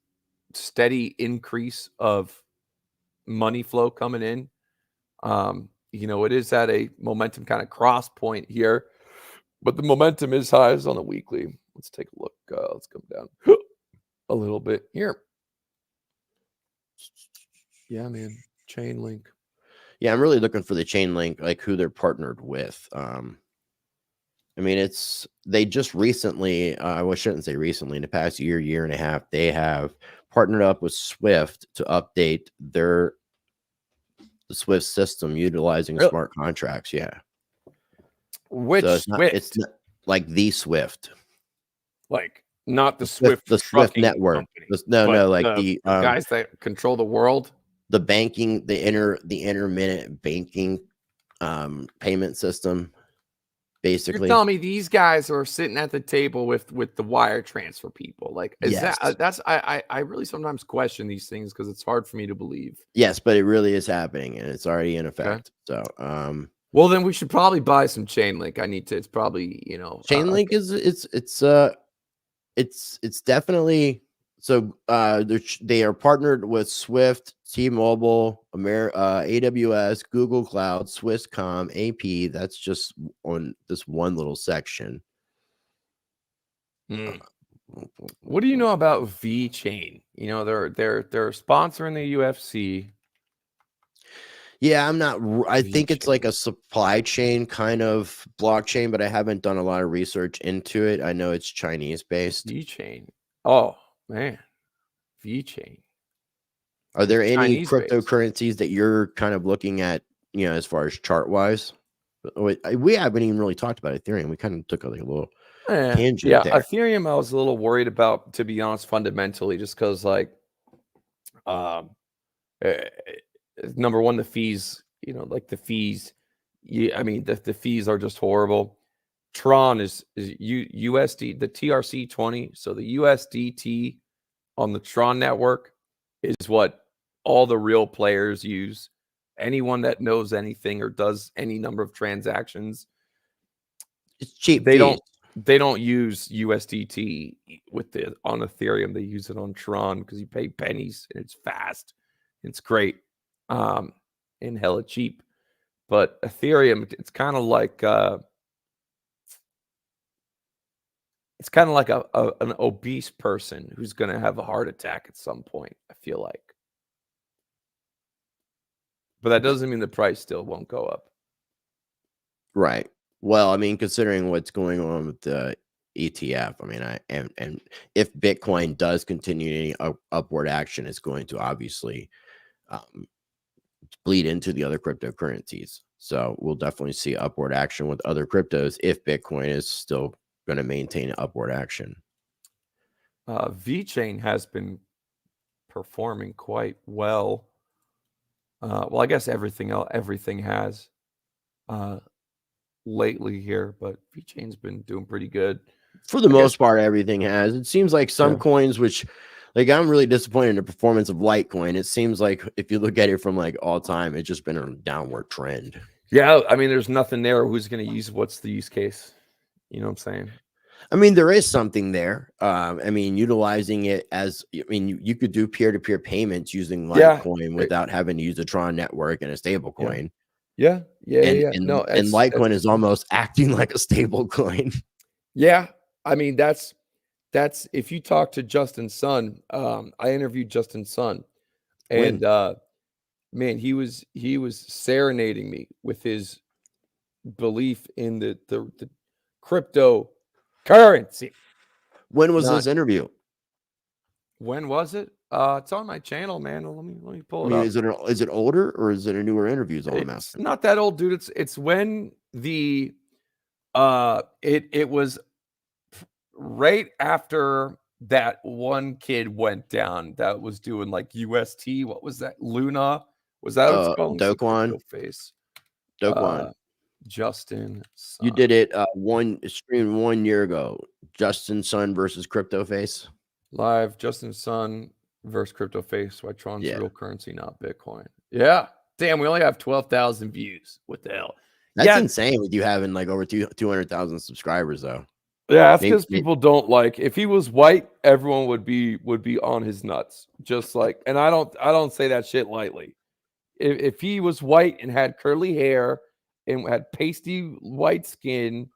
steady increase of money flow coming in. You know, it is at a momentum kind of cross point here, but the momentum is highest on the weekly. Let's take a look. Let's come down a little bit here. Yeah, man. Chainlink. Yeah, I'm really looking for the Chainlink, like who they're partnered with. I mean, they just recently, I shouldn't say recently, in the past year and a half, they have partnered up with Swift to update the Swift system utilizing smart contracts. Yeah. Which So Swift? it's not like the Swift. Like not the The Swift Swift trucking network. company, No, but like the guys that control the world. the banking, the intermittent banking payment system. You're Basically, telling me these guys are sitting at the table with the wire transfer people? Like, is yes, that's I really sometimes question these things because it's hard for me to believe. yes, but it really is happening and it's already in Okay. effect. So, Well, then we should probably buy some Chainlink. I need to. It's probably Chainlink is it's definitely so. They are partnered with Swift, T-Mobile, AWS, Google Cloud, Swisscom, AP. That's just on this one little section. What do you know about VeChain? They're sponsoring the UFC. Yeah, I'm not. I think it's VeChain. like a supply chain kind of blockchain, but I haven't done a lot of research into it. I know it's Chinese based. VeChain. Oh man, VeChain. Are there It's any Chinese based. cryptocurrencies that you're kind of looking at, as far as chart wise? We haven't even really talked about Ethereum. We kind of took like a little tangent there. Ethereum I was a little worried about, to be honest, fundamentally, just because number one, the fees, the fees, the fees are just horrible. Tron is USD, the TRC20, so the USDT on the Tron network is what all the real players use. Anyone that knows anything or does any number of transactions, It's cheap. they don't use USDT on Ethereum. They use it on Tron because you pay pennies and it's fast. It's great. And hella cheap. But Ethereum, it's kind of like an obese person who's going to have a heart attack at some point, I feel like. But that doesn't mean the price still won't go up. Right. Well, I mean, considering what's going on with the ETF, I mean, and if Bitcoin does continue any upward action, it's going to obviously bleed into the other cryptocurrencies. So we'll definitely see upward action with other cryptos if Bitcoin is still going to maintain upward action. VeChain has been performing quite well. Well, I guess everything has lately here, but VeChain's been doing pretty good. For the most part, everything has. It seems like some coins, which, like, I'm really disappointed in the performance of Litecoin. It seems like if you look at it from like all time, it's just been a downward trend. Yeah, I mean, there's nothing there. Who's going to use? What's the use case? You know what I'm saying? I mean, there is something there. I mean, utilizing it as, you could do peer-to-peer payments using Litecoin without having to use a Tron network and a stable coin. Yeah. And Litecoin is almost acting like a stable coin. Yeah. I mean, that's if you talk to Justin Sun, I interviewed Justin Sun, and man, he was serenading me with his belief in the cryptocurrency. When was this interview? When was it? It's on my channel, man. Let me pull it up. Is it older or is it a newer interview? It's not that old, dude. It's when the it was right after that one kid went down that was doing like UST. What was that? Luna? Was that what it's called? CryptoFace. Justin Sun. You did it streamed 1 year ago. Justin Sun versus CryptoFace. Live Justin Sun versus CryptoFace. Why Tron's real currency, not Bitcoin. Yeah. Damn, we only have 12,000 views. What the hell? That's insane with you having like over 200,000 subscribers, though. Yeah, that's because people don't like. If he was white, everyone would be on his nuts. Just like, and I don't say that shit lightly. If he was white and had curly hair and had pasty white skin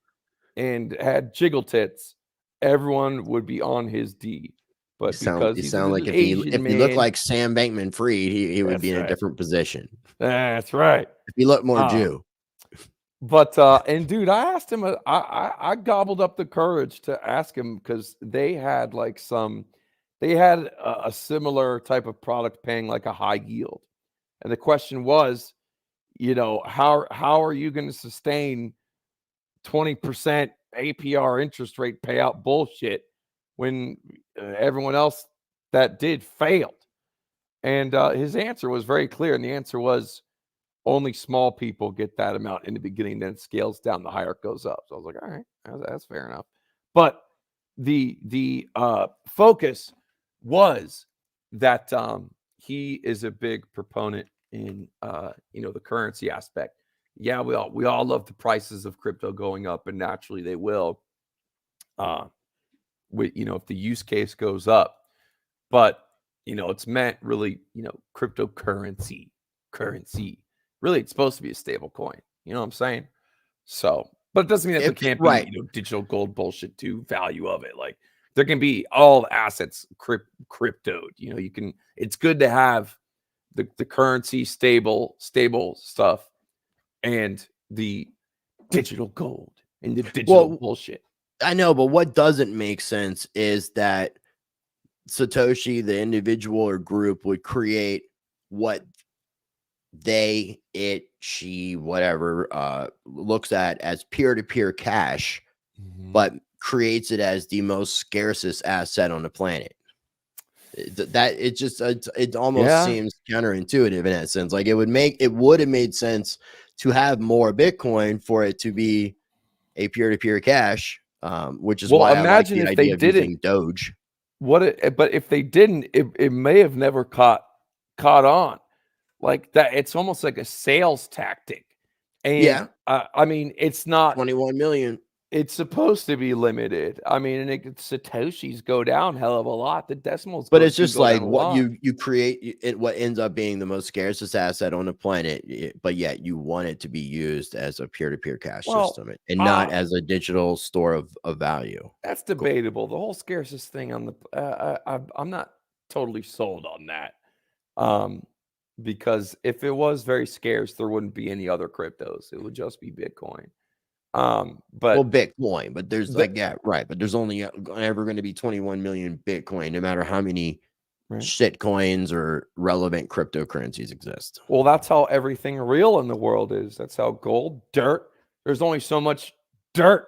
and had jiggle tits, everyone would be on his D. But because he's sound like if he looked like Sam Bankman-Fried, he would be in a different position. That's right. If he looked more Jew. But and dude, I asked him. I gobbled up the courage to ask him because they had a similar type of product paying like a high yield, and the question was, how are you going to sustain 20% APR interest rate payout bullshit when everyone else that did failed. And his answer was very clear. And the answer was only small people get that amount in the beginning, then it scales down, the higher it goes up. So I was like, all right, that's fair enough. But the focus was that he is a big proponent in the currency aspect. Yeah, we all love the prices of crypto going up, and naturally they will. If the use case goes up, but it's meant really, cryptocurrency, currency. Really, it's supposed to be a stable coin. You know what I'm saying? So, but it doesn't mean that there can't be digital gold bullshit too. Value of it, like there can be all assets cryptoed. It's good to have the currency stable stuff and the digital gold and the digital bullshit. I know, but what doesn't make sense is that Satoshi, the individual or group, would create what they, it, she, whatever, looks at as peer-to-peer cash, but creates it as the most scarcest asset on the planet. It almost seems counterintuitive in that sense. Like it would have made sense to have more Bitcoin for it to be a peer-to-peer cash, which is why imagine I like if the they idea of didn't using Doge. But if they didn't, it may have never caught on like that. It's almost like a sales tactic. And I mean, it's not 21 million. It's supposed to be limited. I mean, and Satoshis go down hell of a lot. The decimals, but it's just like what you create it, what ends up being the most scarcest asset on the planet, but yet you want it to be used as a peer-to-peer cash system and not as a digital store of value. That's debatable. The whole scarcest thing on the I'm not totally sold on that. Because if it was very scarce, there wouldn't be any other cryptos. It would just be Bitcoin. But Bitcoin, but there's but there's only ever going to be 21 million Bitcoin, no matter how many shit coins or relevant cryptocurrencies exist. Well, that's how everything real in the world is. That's how gold, dirt. There's only so much dirt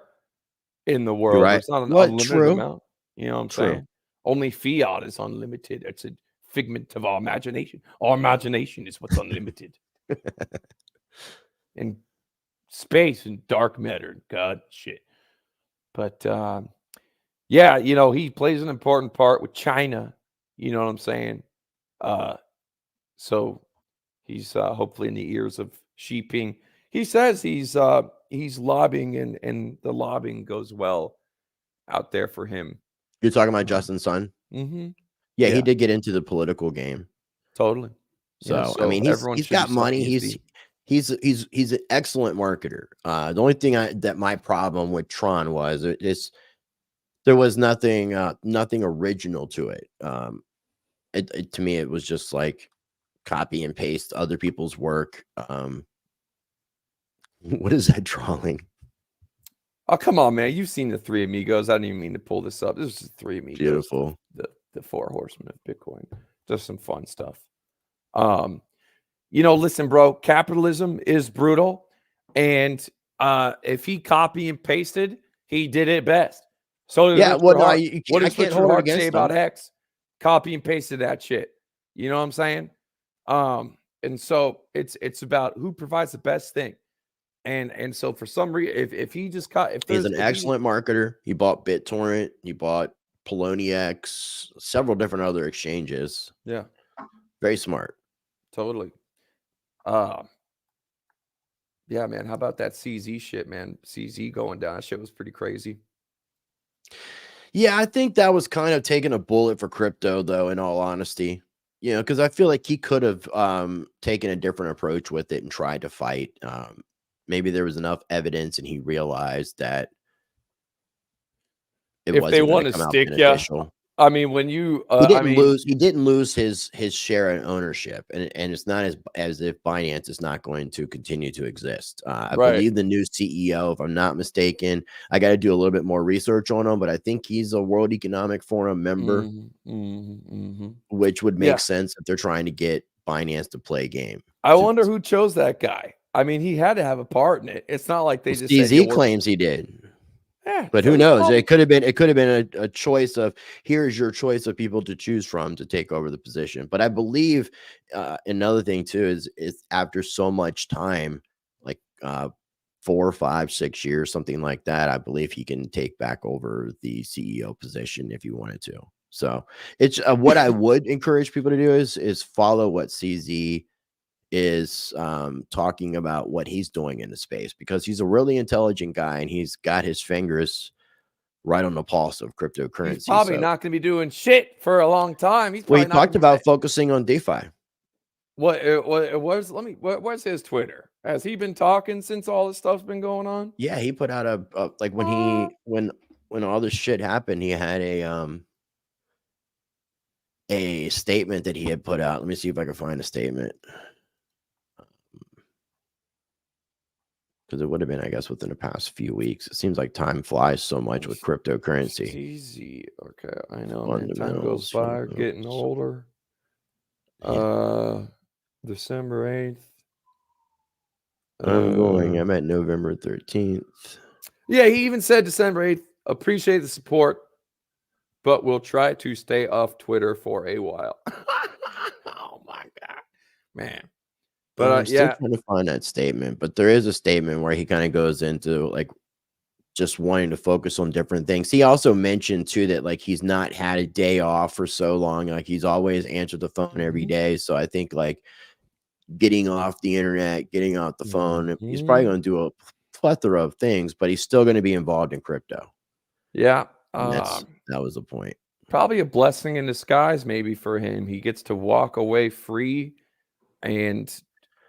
in the world. Right. There's not an unlimited amount. You know what I'm saying? Only fiat is unlimited. It's a figment of our imagination. Our imagination is what's unlimited. And space and dark matter, God shit. But he plays an important part with China. You know what I'm saying? So he's hopefully in the ears of Xi Jinping. He says he's lobbying and the lobbying goes well out there for him. You're talking about Justin Sun? Mm-hmm. Yeah, he did get into the political game. Totally. So I mean, he's got money. He's an excellent marketer. The only thing that my problem with Tron was there was nothing original to it. To me, it was just like copy and paste other people's work. What is that drawing? Oh, come on, man. You've seen the Three Amigos. I didn't even mean to pull this up. This is Three Amigos. Beautiful. The Four Horsemen of Bitcoin. Just some fun stuff. Listen, bro, capitalism is brutal. And if he copy and pasted, he did it best. So what does Richard Hart say about X? Copy and pasted that shit. You know what I'm saying? And so it's about who provides the best thing. And so for some reason, if he just he's an excellent marketer. He bought BitTorrent. He bought Poloniex, several different other exchanges. Yeah. Very smart. Totally. Yeah, man. How about that CZ shit, man? CZ going down. That shit was pretty crazy. Yeah, I think that was kind of taking a bullet for crypto, though, in all honesty. Because I feel like he could have taken a different approach with it and tried to fight. Maybe there was enough evidence and he realized that if they want to stick beneficial. I mean, when you he didn't lose his share in ownership, and it's not as if Binance is not going to continue to exist. I believe the new CEO, if I'm not mistaken, I got to do a little bit more research on him, but I think he's a World Economic Forum member, which would make sense if they're trying to get Binance to play a game. I wonder who chose that guy. I mean, he had to have a part in it. It's not like they just said, CZ claims he did. Yeah, But so who knows? probably, It could have been a choice of, here's your choice of people to choose from to take over the position. But I believe another thing too is after so much time, like 4, 5, 6 years, something like that, I believe he can take back over the CEO position if he wanted to. So it's what I would encourage people to do is follow what CZ is talking about, what he's doing in the space, because he's a really intelligent guy and he's got his fingers right on the pulse of cryptocurrency. he's probably not going to be doing shit for a long time. He's Well, probably he not talked about focusing on DeFi. what it was. What's his Twitter? Has he been talking since all this stuff's been going on? Yeah, he put out a like when all this shit happened, he had a statement that he had put out. Let me see if I can find a statement. Because it would have been, I guess, within the past few weeks. It seems like time flies so much with cryptocurrency. Easy. Okay, I know, man. Time goes by, getting older. December 8th. I'm at November 13th. Yeah, he even said December 8th, appreciate the support, but we'll try to stay off Twitter for a while. Oh my God, man. But I'm still trying to find that statement, but there is a statement where he kind of goes into like just wanting to focus on different things. He also mentioned too that like he's not had a day off for so long. Like he's always answered the phone every day. So I think like getting off the internet, getting off the phone, he's probably going to do a plethora of things, but he's still going to be involved in crypto. Yeah. That was the point. Probably a blessing in disguise maybe for him. He gets to walk away free, and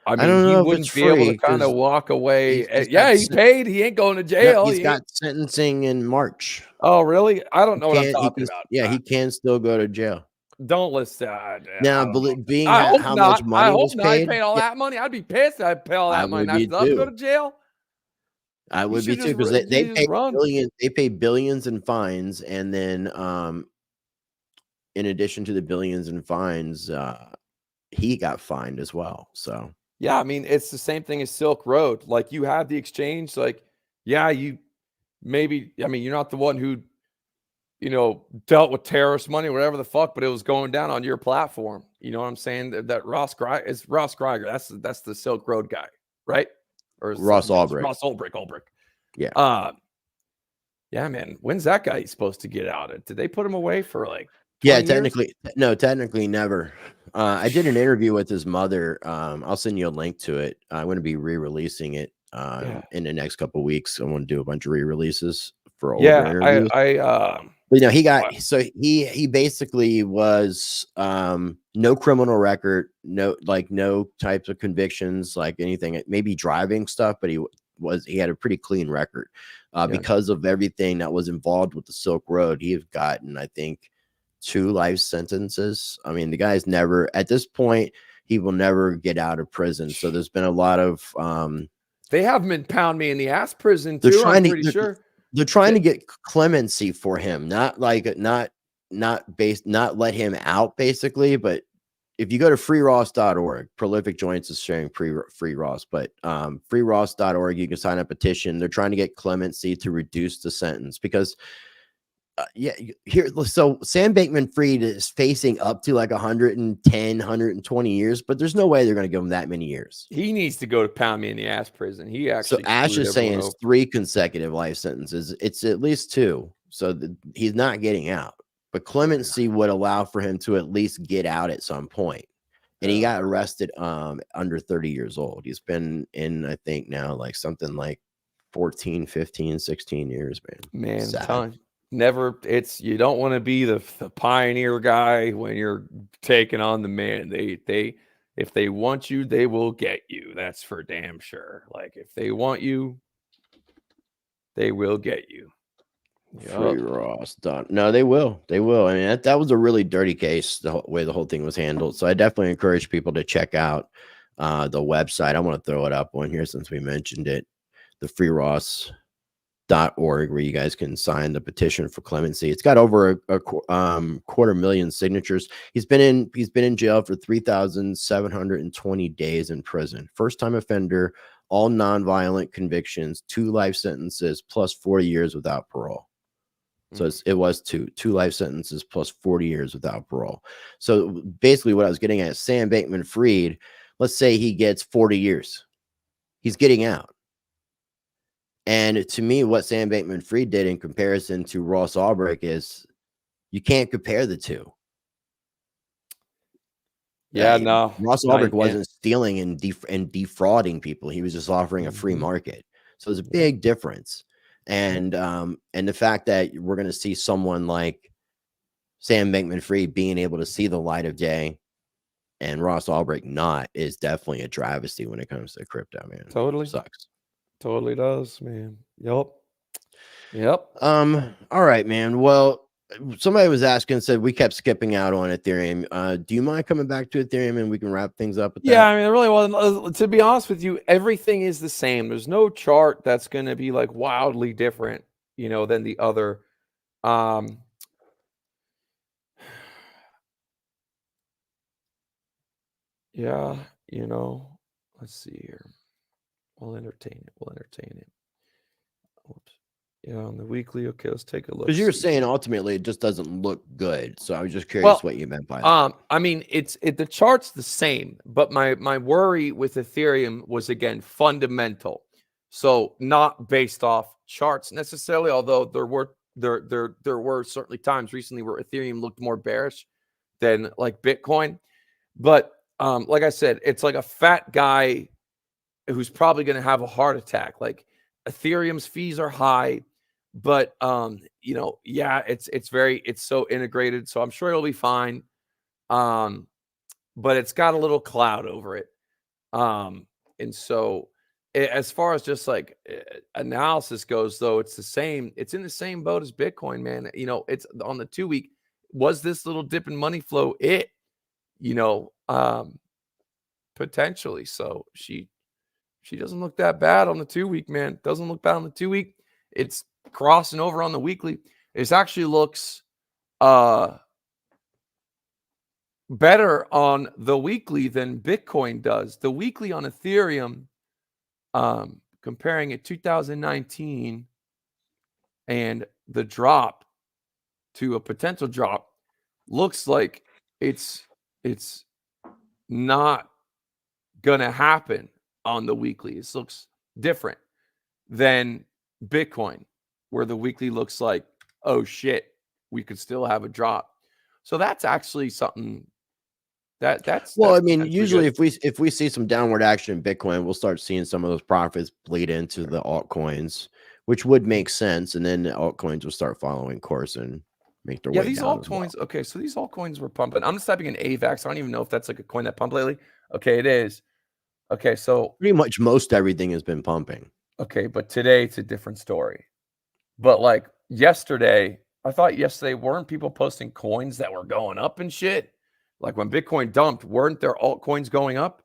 I mean, he wouldn't be able to kind of walk away. Yeah, he paid. He ain't going to jail. He's got sentencing in March. Oh, really? I don't know what I'm talking about. Yeah, he can still go to jail. Don't listen. Now, being how much money was paid, I paid all that money. I'd be pissed. I'd pay all that money. I'd love to go to jail. I would be too, because they pay billions. They pay billions in fines, and then in addition to the billions in fines, he got fined as well. So yeah, I mean, it's the same thing as Silk Road. Like you have the exchange. Like, yeah, you maybe. I mean, you're not the one who, dealt with terrorist money, whatever the fuck, but it was going down on your platform. You know what I'm saying? That Ross Greiger. That's the Silk Road guy, right? Or Ross Ulbricht. Ross Ulbricht. Yeah. Yeah, man. When's that guy supposed to get out? Did they put him away for like 20 technically years? No, technically never. I did an interview with his mother. I'll send you a link to it. I'm going to be re-releasing it in the next couple of weeks. I want to do a bunch of re-releases for older interviews. But he got he basically was no criminal record, no types of convictions, like anything, maybe driving stuff, but he had a pretty clean record because of everything that was involved with the Silk Road. He's gotten, I think, 2 life sentences. I mean, the guy's never, at this point, he will never get out of prison. So there's been a lot of they have him in pound me in the ass prison too. I'm pretty sure. They're trying to get clemency for him, not let him out basically. But if you go to freeross.org, Prolific Joints is sharing free Ross, but freeross.org, you can sign a petition. They're trying to get clemency to reduce the sentence because so Sam Bankman-Fried is facing up to like 110, 120 years, but there's no way they're going to give him that many years. He needs to go to pound me in the ass prison. He actually. So Ash is saying it's 3 consecutive life sentences. It's at least 2, so he's not getting out. But clemency would allow for him to at least get out at some point. And he got arrested under 30 years old. He's been in, I think now, like something like 14, 15, 16 years, man. Time. Never, you don't want to be the pioneer guy when you're taking on the man. If they want you, they will get you. That's for damn sure. Like if they want you, they will get you. Free Ross done. No, they will. I mean, that was a really dirty case, the way the whole thing was handled. So I definitely encourage people to check out the website. I want to throw it up on here since we mentioned it. The Free Ross .org where you guys can sign the petition for clemency. It's got over a 250,000 signatures. He's been in jail for 3,720 days in prison. First time offender, all nonviolent convictions, 2 life sentences plus 40 years without parole. So it was two life sentences plus 40 years without parole. So basically what I was getting at, Sam Bankman-Fried, let's say he gets 40 years. He's getting out. And to me, what Sam Bankman-Fried did in comparison to Ross Ulbricht is you can't compare the two. Yeah, no. Ross Ulbricht wasn't stealing and defrauding people. He was just offering a free market. So there's a big difference. And the fact that we're going to see someone like Sam Bankman-Fried being able to see the light of day and Ross Ulbricht not is definitely a travesty when it comes to crypto, man. Totally sucks. Totally does, man. Yep. All right, man. Well, somebody was asking, said we kept skipping out on Ethereum. Do you mind coming back to Ethereum and we can wrap things up with that? Yeah, I mean, it really wasn't. To be honest with you, everything is the same. There's no chart that's going to be like wildly different, than the other. Yeah, let's see here. We'll entertain it. Oops. Yeah, on the weekly. Okay, let's take a look. Because you were saying ultimately it just doesn't look good. So I was just curious what you meant by that. I mean, the chart's the same, but my worry with Ethereum was, again, fundamental. So not based off charts necessarily, although there were certainly times recently where Ethereum looked more bearish than like Bitcoin. But like I said, it's like a fat guy who's probably going to have a heart attack. Like, Ethereum's fees are high, but yeah, it's so integrated, so I'm sure it'll be fine. But it's got a little cloud over it. And so as far as just like analysis goes, though, it's the same. It's in the same boat as Bitcoin, man. It's on the 2-week. Was this little dip in money flow potentially? So she doesn't look that bad on the 2-week, man. Doesn't look bad on the 2-week. It's crossing over on the weekly. It actually looks better on the weekly than Bitcoin does. The weekly on Ethereum, comparing it 2019 and the drop to a potential drop, looks like it's not gonna happen on the weekly. It looks different than Bitcoin, where the weekly looks like, oh shit, we could still have a drop. So that's actually something that's well, I mean, usually good. if we see some downward action in Bitcoin, we'll start seeing some of those profits bleed into the altcoins, which would make sense, and then the altcoins will start following course and make their way down. These altcoins. Well. Okay, so these altcoins were pumping. I'm just typing in AVAX. I don't even know if that's like a coin that pumped lately. Okay, it is. Okay, so pretty much most everything has been pumping. Okay, but today it's a different story. But like yesterday, I thought yesterday weren't people posting coins that were going up and shit? Like when Bitcoin dumped, weren't there altcoins going up?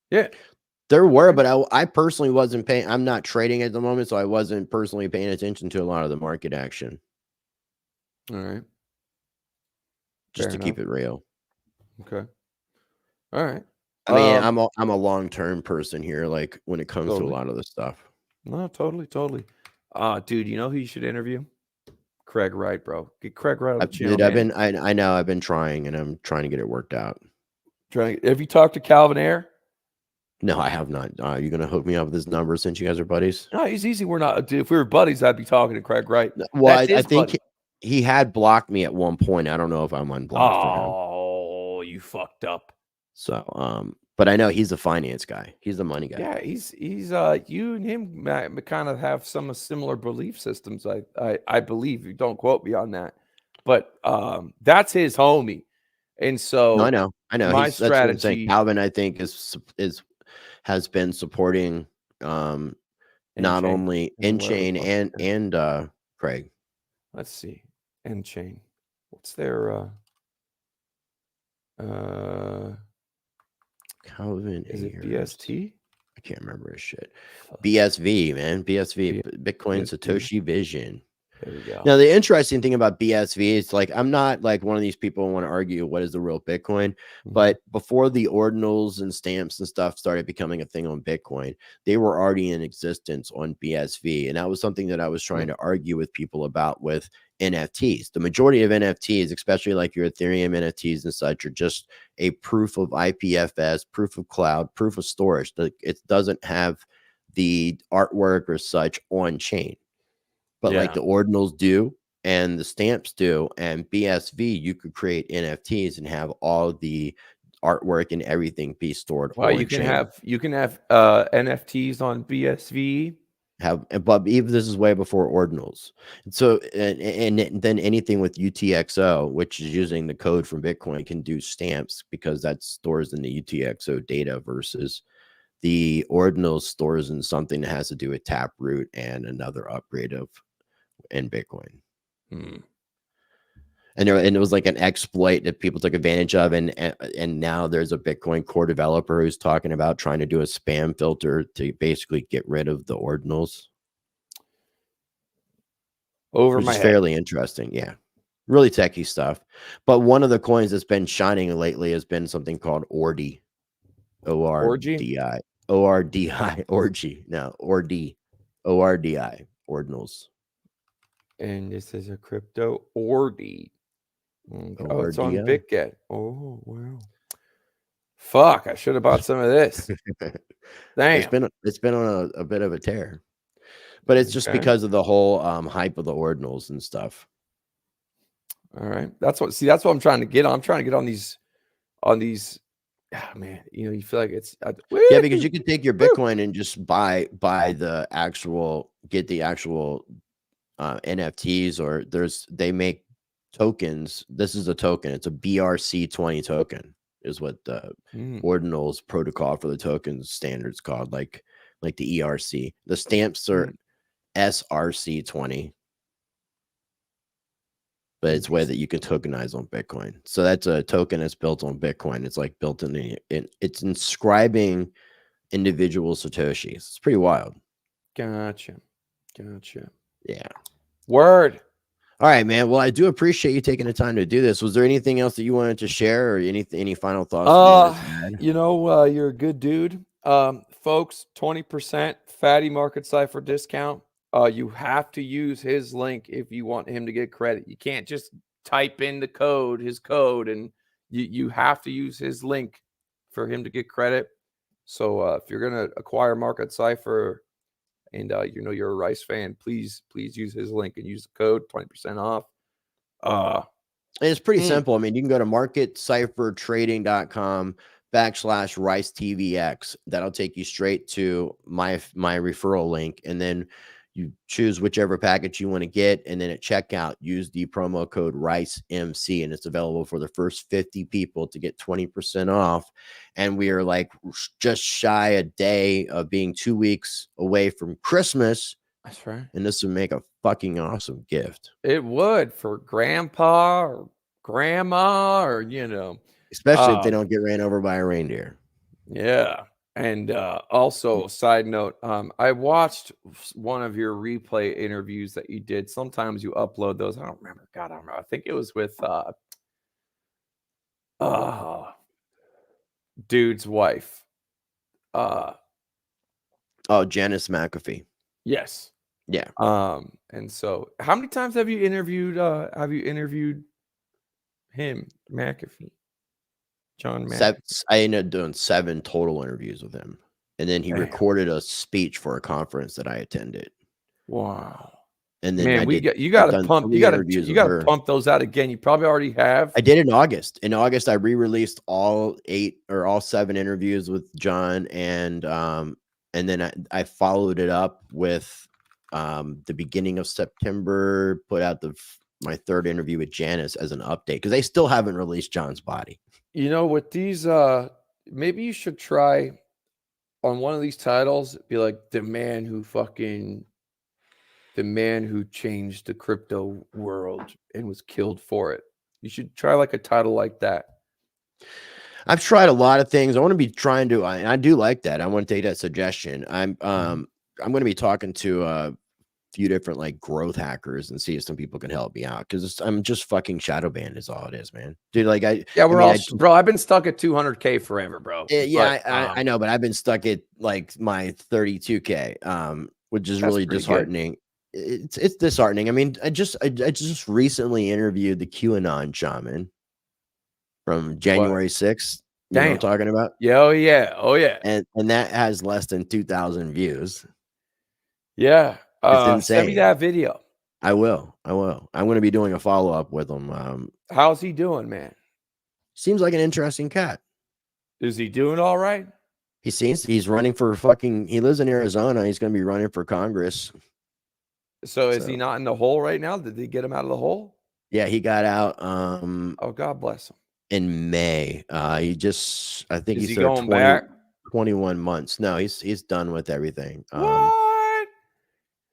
Yeah. There were, but I personally wasn't paying. I'm not trading at the moment, so I wasn't personally paying attention to a lot of the market action. All right. Just to keep it real. Okay. All right. I mean, I'm a long-term person here, like when it comes to a lot of the stuff. No, totally. Dude, you know who you should interview? Craig Wright, bro. Get Craig Wright on the channel. I know I've been trying, and I'm trying to get it worked out. Have you talked to Calvin Ayre? No, I have not. Are you gonna hook me up with his number since you guys are buddies? No, he's easy. We're not. Dude, if we were buddies, I'd be talking to Craig Wright. Well, I think he had blocked me at one point. I don't know if I'm unblocked for him. Oh, you fucked up. So, but I know he's a finance guy. He's the money guy. Yeah, he's you and him kind of have some similar belief systems. I believe. You don't quote me on that, but that's his homie, and so no, I know. My strategy, Calvin, I think has been supporting not only N-Chain and Craig. Let's see, N-Chain. What's their Calvin? Is it BST? I can't remember his shit. BSV, man. BSV, Bitcoin BSV. Satoshi Vision. There we go. Now, the interesting thing about BSV is like, I'm not like one of these people who want to argue what is the real Bitcoin, but before the ordinals and stamps and stuff started becoming a thing on Bitcoin, they were already in existence on BSV. And that was something that I was trying to argue with people about with NFTs. The majority of NFTs, especially like your Ethereum NFTs and such, are just a proof of IPFS, proof of cloud, proof of storage. It doesn't have the artwork or such on chain. But like the ordinals do and the stamps do, and BSV, you could create NFTs and have all the artwork and everything be stored Well, on you can chain. have NFTs on BSV. But even this is way before ordinals. So and then anything with UTXO, which is using the code from Bitcoin, can do stamps because that stores in the UTXO data versus the ordinals stores in something that has to do with Taproot and another upgrade of in Bitcoin. And it was like an exploit that people took advantage of, and now there's a Bitcoin core developer who's talking about trying to do a spam filter to basically get rid of the ordinals. Over my head. Fairly interesting, yeah, really techie stuff. But one of the coins that's been shining lately has been something called Ordi, ORDI, Orgy, no, Ordi, ORDI, ordinals. And this is a crypto Ordi. Okay. Oh, it's on BitGet. Oh, wow. Fuck, I should have bought some of this. Damn. It's been on a bit of a tear. But it's just because of the whole hype of the ordinals and stuff. All right. That's what I'm trying to get on. I'm trying to get on these man, you feel like it's yeah, because you can take your Bitcoin and just buy the actual, get the actual NFTs, or they make tokens. This is a token. It's a BRC20 token is what the ordinals protocol for the tokens standards called, like the ERC. The stamps are SRC20, but it's a way that you can tokenize on Bitcoin. So that's a token that's built on Bitcoin. It's like built it's inscribing individual Satoshis. It's pretty wild. Gotcha. Yeah. Word. All right, man. Well, I do appreciate you taking the time to do this. Was there anything else that you wanted to share, or any final thoughts? You're a good dude. Folks, 20% Fatty Market Cipher discount. You have to use his link if you want him to get credit. You can't just type in his code, and you have to use his link for him to get credit. So if you're gonna acquire Market Cipher and you're a Rice fan, please use his link and use the code 20% off. It's pretty simple. I mean, you can go to marketciphertrading.com/RiceTVX. That'll take you straight to my referral link, and then you choose whichever package you want to get, and then at checkout use the promo code RICEMC, and it's available for the first 50 people to get 20% off. And we are like just shy a day of being 2 weeks away from Christmas. That's right. And this would make a fucking awesome gift. It would, for grandpa or grandma, or especially if they don't get ran over by a reindeer. Yeah. And also, side note, I watched one of your replay interviews that you did. Sometimes you upload those. I don't remember. God, I don't know. I think it was with dude's wife. Janice McAfee. Yes. Yeah. And so how many times have you interviewed him, McAfee? John McAfee. I ended up doing 7 total interviews with him. And then he recorded a speech for a conference that I attended. Wow. And then you gotta pump those out again. You probably already have. I did in August. In August, I re-released all 7 interviews with John, and then I followed it up with the beginning of September, put out my 3rd interview with Janice as an update, because they still haven't released John's body. With these, maybe you should try on one of these titles, be like the man who changed the crypto world and was killed for it. You should try like a title like that. I've tried a lot of things. I want to be trying to. I do like that. I want to take that suggestion. I'm going to be talking to a few different like growth hackers and see if some people can help me out, because I'm just fucking shadow banned is all it is, man. Dude, like Yeah, we're all, I bro. I've been stuck at 200K forever, bro. yeah, But, I know, but I've been stuck at like my 32K, which is that's really pretty good. disheartening. It's disheartening. I mean, I just recently interviewed the QAnon shaman from January 6th. You know what I'm Damn. talking about? Yeah, oh yeah, oh yeah. And that has less than 2,000 views. Yeah. It's Send me insane. that video. I will. I'm going to be doing a follow-up with him. How's he doing, man? Seems like an interesting cat. Is he doing all right? He's running for he lives in Arizona. He's going to be running for Congress. So is he not in the hole right now? Did they get him out of the hole? Yeah, he got out Oh, God bless him. in May. I think Is he he served going back? 21 months. No, he's done with everything. What?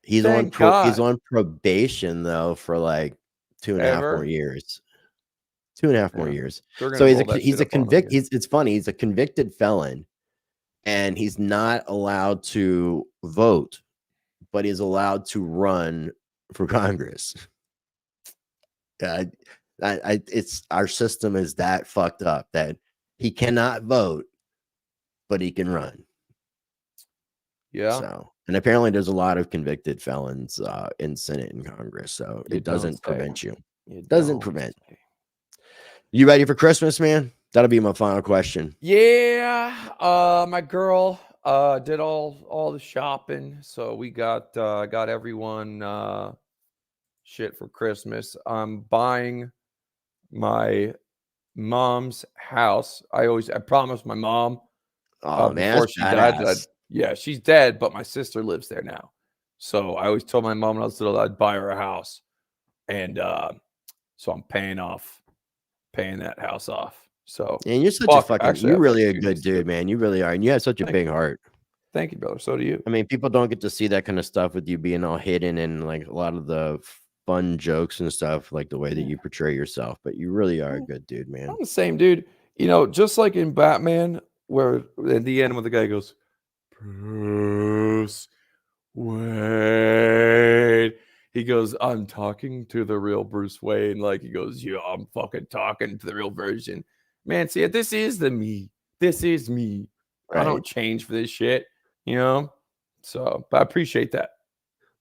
He's Thank God. he's on probation though for like 2.5 more years. 2.5 more years. So he's a convicted. It's funny. He's a convicted felon, and he's not allowed to vote, but he's allowed to run for Congress. It's our system is that fucked up that he cannot vote, but he can run. Yeah. So, and apparently there's a lot of convicted felons in Senate and Congress. So it doesn't prevent you. It doesn't prevent. You ready for Christmas, man? That'll be my final question. Yeah. My girl did all the shopping, so we got everyone shit for Christmas. I'm buying my mom's house. I promised my mom before she died. Yeah, she's dead, but my sister lives there now. So I always told my mom when I was little I'd buy her a house, and so I'm paying that house off. So, and you're such a fucking, you're really a good dude, man. You really are, and you have such a big heart. Thank you, brother. So do you. I mean, people don't get to see that kind of stuff with you being all hidden and like a lot of the fun jokes and stuff, like the way that you portray yourself. But you really are a good dude, man. I'm the same dude. You know, just like in Batman, where at the end when the guy goes, Bruce Wayne, he goes, I'm talking to the real Bruce Wayne. Like he goes, yeah, I'm fucking talking to the real version. Man, see, this is me. This is me. Right. I don't change for this shit, you know? So, but I appreciate that.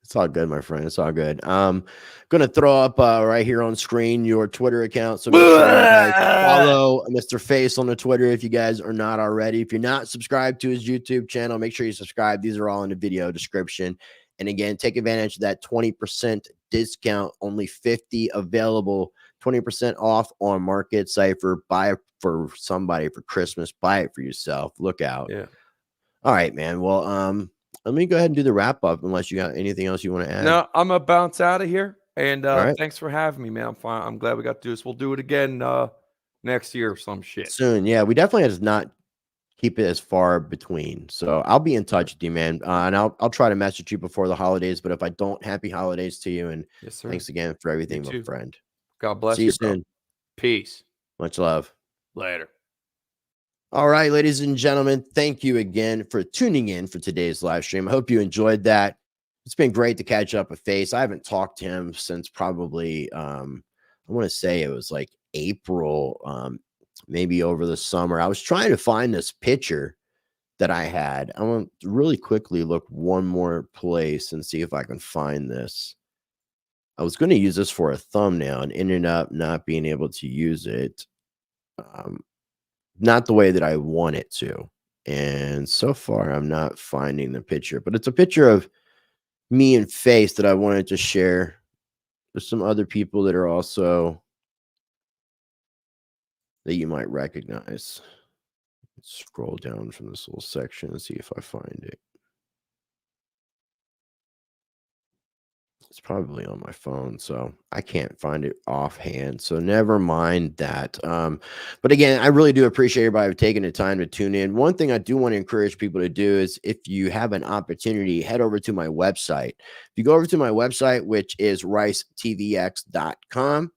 It's all good, my friend. It's all good. I'm gonna throw up right here on screen your Twitter account. So make sure you guys follow Mr. Face on the Twitter if you guys are not already. If you're not subscribed to his YouTube channel, make sure you subscribe. These are all in the video description. And again, take advantage of that 20% discount. Only 50 available. 20% off on Market Cipher. Buy it for somebody for Christmas. Buy it for yourself. Look out. Yeah. All right, man. Well, let me go ahead and do the wrap up unless you got anything else you want to add. No, I'm going to bounce out of here. And thanks for having me, man. I'm glad we got to do this. We'll do it again next year or some shit. Soon. Yeah, we definitely have to not keep it as far between. So I'll be in touch with you, man. And I'll try to message you before the holidays. But if I don't, happy holidays to you. And yes, sir. Thanks again for everything, my friend. God bless you. See you soon. Peace. Much love. Later. All right, ladies and gentlemen, thank you again for tuning in for today's live stream. I hope you enjoyed that. It's been great to catch up with Face. I haven't talked to him since probably, I want to say it was like April, maybe over the summer. I was trying to find this picture that I had. I want to really quickly look one more place and see if I can find this. I was going to use this for a thumbnail and ended up not being able to use it. Not the way that I want it to. And so far, I'm not finding the picture, but it's a picture of me and Face that I wanted to share. There's some other people that are also that you might recognize. Let's scroll down from this little section and see if I find it. It's probably on my phone, so I can't find it offhand. So never mind that. But again, I really do appreciate everybody taking the time to tune in. One thing I do want to encourage people to do is if you have an opportunity, head over to my website. If you go over to my website, which is ricetvx.com,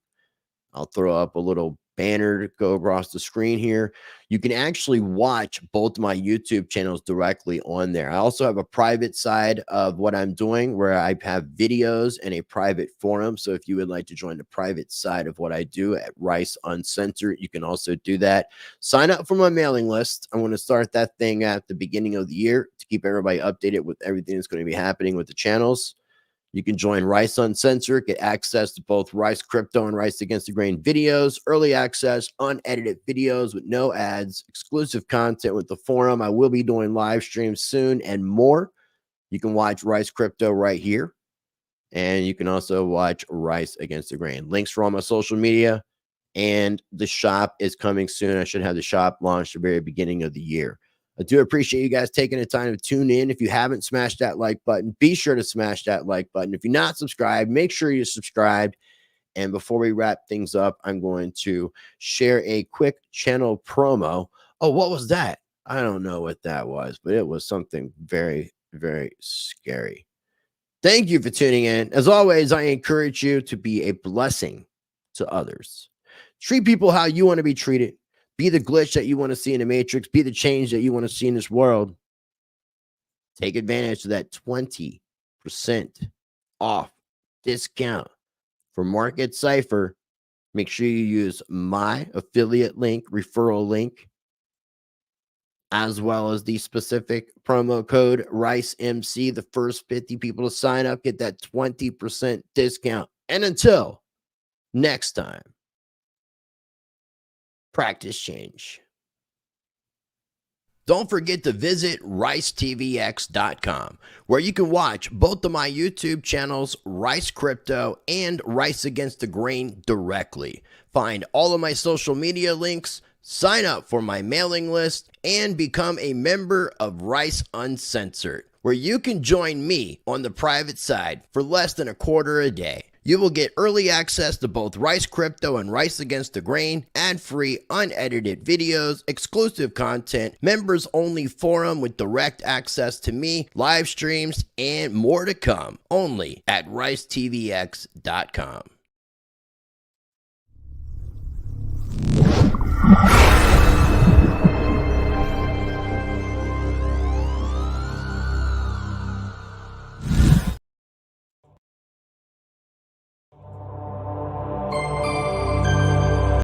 I'll throw up a little banner to go across the screen here. You can actually watch both my YouTube channels directly on there. I also have a private side of what I'm doing where I have videos and a private forum. So if you would like to join the private side of what I do at Rice Uncensored, you can also do that. Sign up for my mailing list. I'm going to start that thing at the beginning of the year to keep everybody updated with everything that's going to be happening with the channels. You can join Rice Uncensored, get access to both Rice Crypto and Rice Against the Grain videos, early access, unedited videos with no ads, exclusive content with the forum. I will be doing live streams soon and more. You can watch Rice Crypto right here. And you can also watch Rice Against the Grain. Links for all my social media. And the shop is coming soon. I should have the shop launched at the very beginning of the year. I do appreciate you guys taking the time to tune in. If you haven't smashed that like button, be sure to smash that like button. If you're not subscribed, make sure you're subscribed. And before we wrap things up, I'm going to share a quick channel promo. Oh, what was that? I don't know what that was, but it was something very, very scary. Thank you for tuning in. As always, I encourage you to be a blessing to others. Treat people how you want to be treated. Be the glitch that you want to see in the matrix. Be the change that you want to see in this world. Take advantage of that 20% off discount for Market Cipher. Make sure you use my affiliate link, referral link, as well as the specific promo code RICEMC. The first 50 people to sign up get that 20% discount. And until next time, practice change. Don't forget to visit ricetvx.com, where you can watch both of my YouTube channels, Rice Crypto and Rice Against the Grain, directly. Find all of my social media links, sign up for my mailing list, and become a member of Rice Uncensored, where you can join me on the private side for less than $0.25 a day. You will get early access to both Rice Crypto and Rice Against the Grain, ad-free, unedited videos, exclusive content, members-only forum with direct access to me, live streams, and more to come, only at ricetvx.com.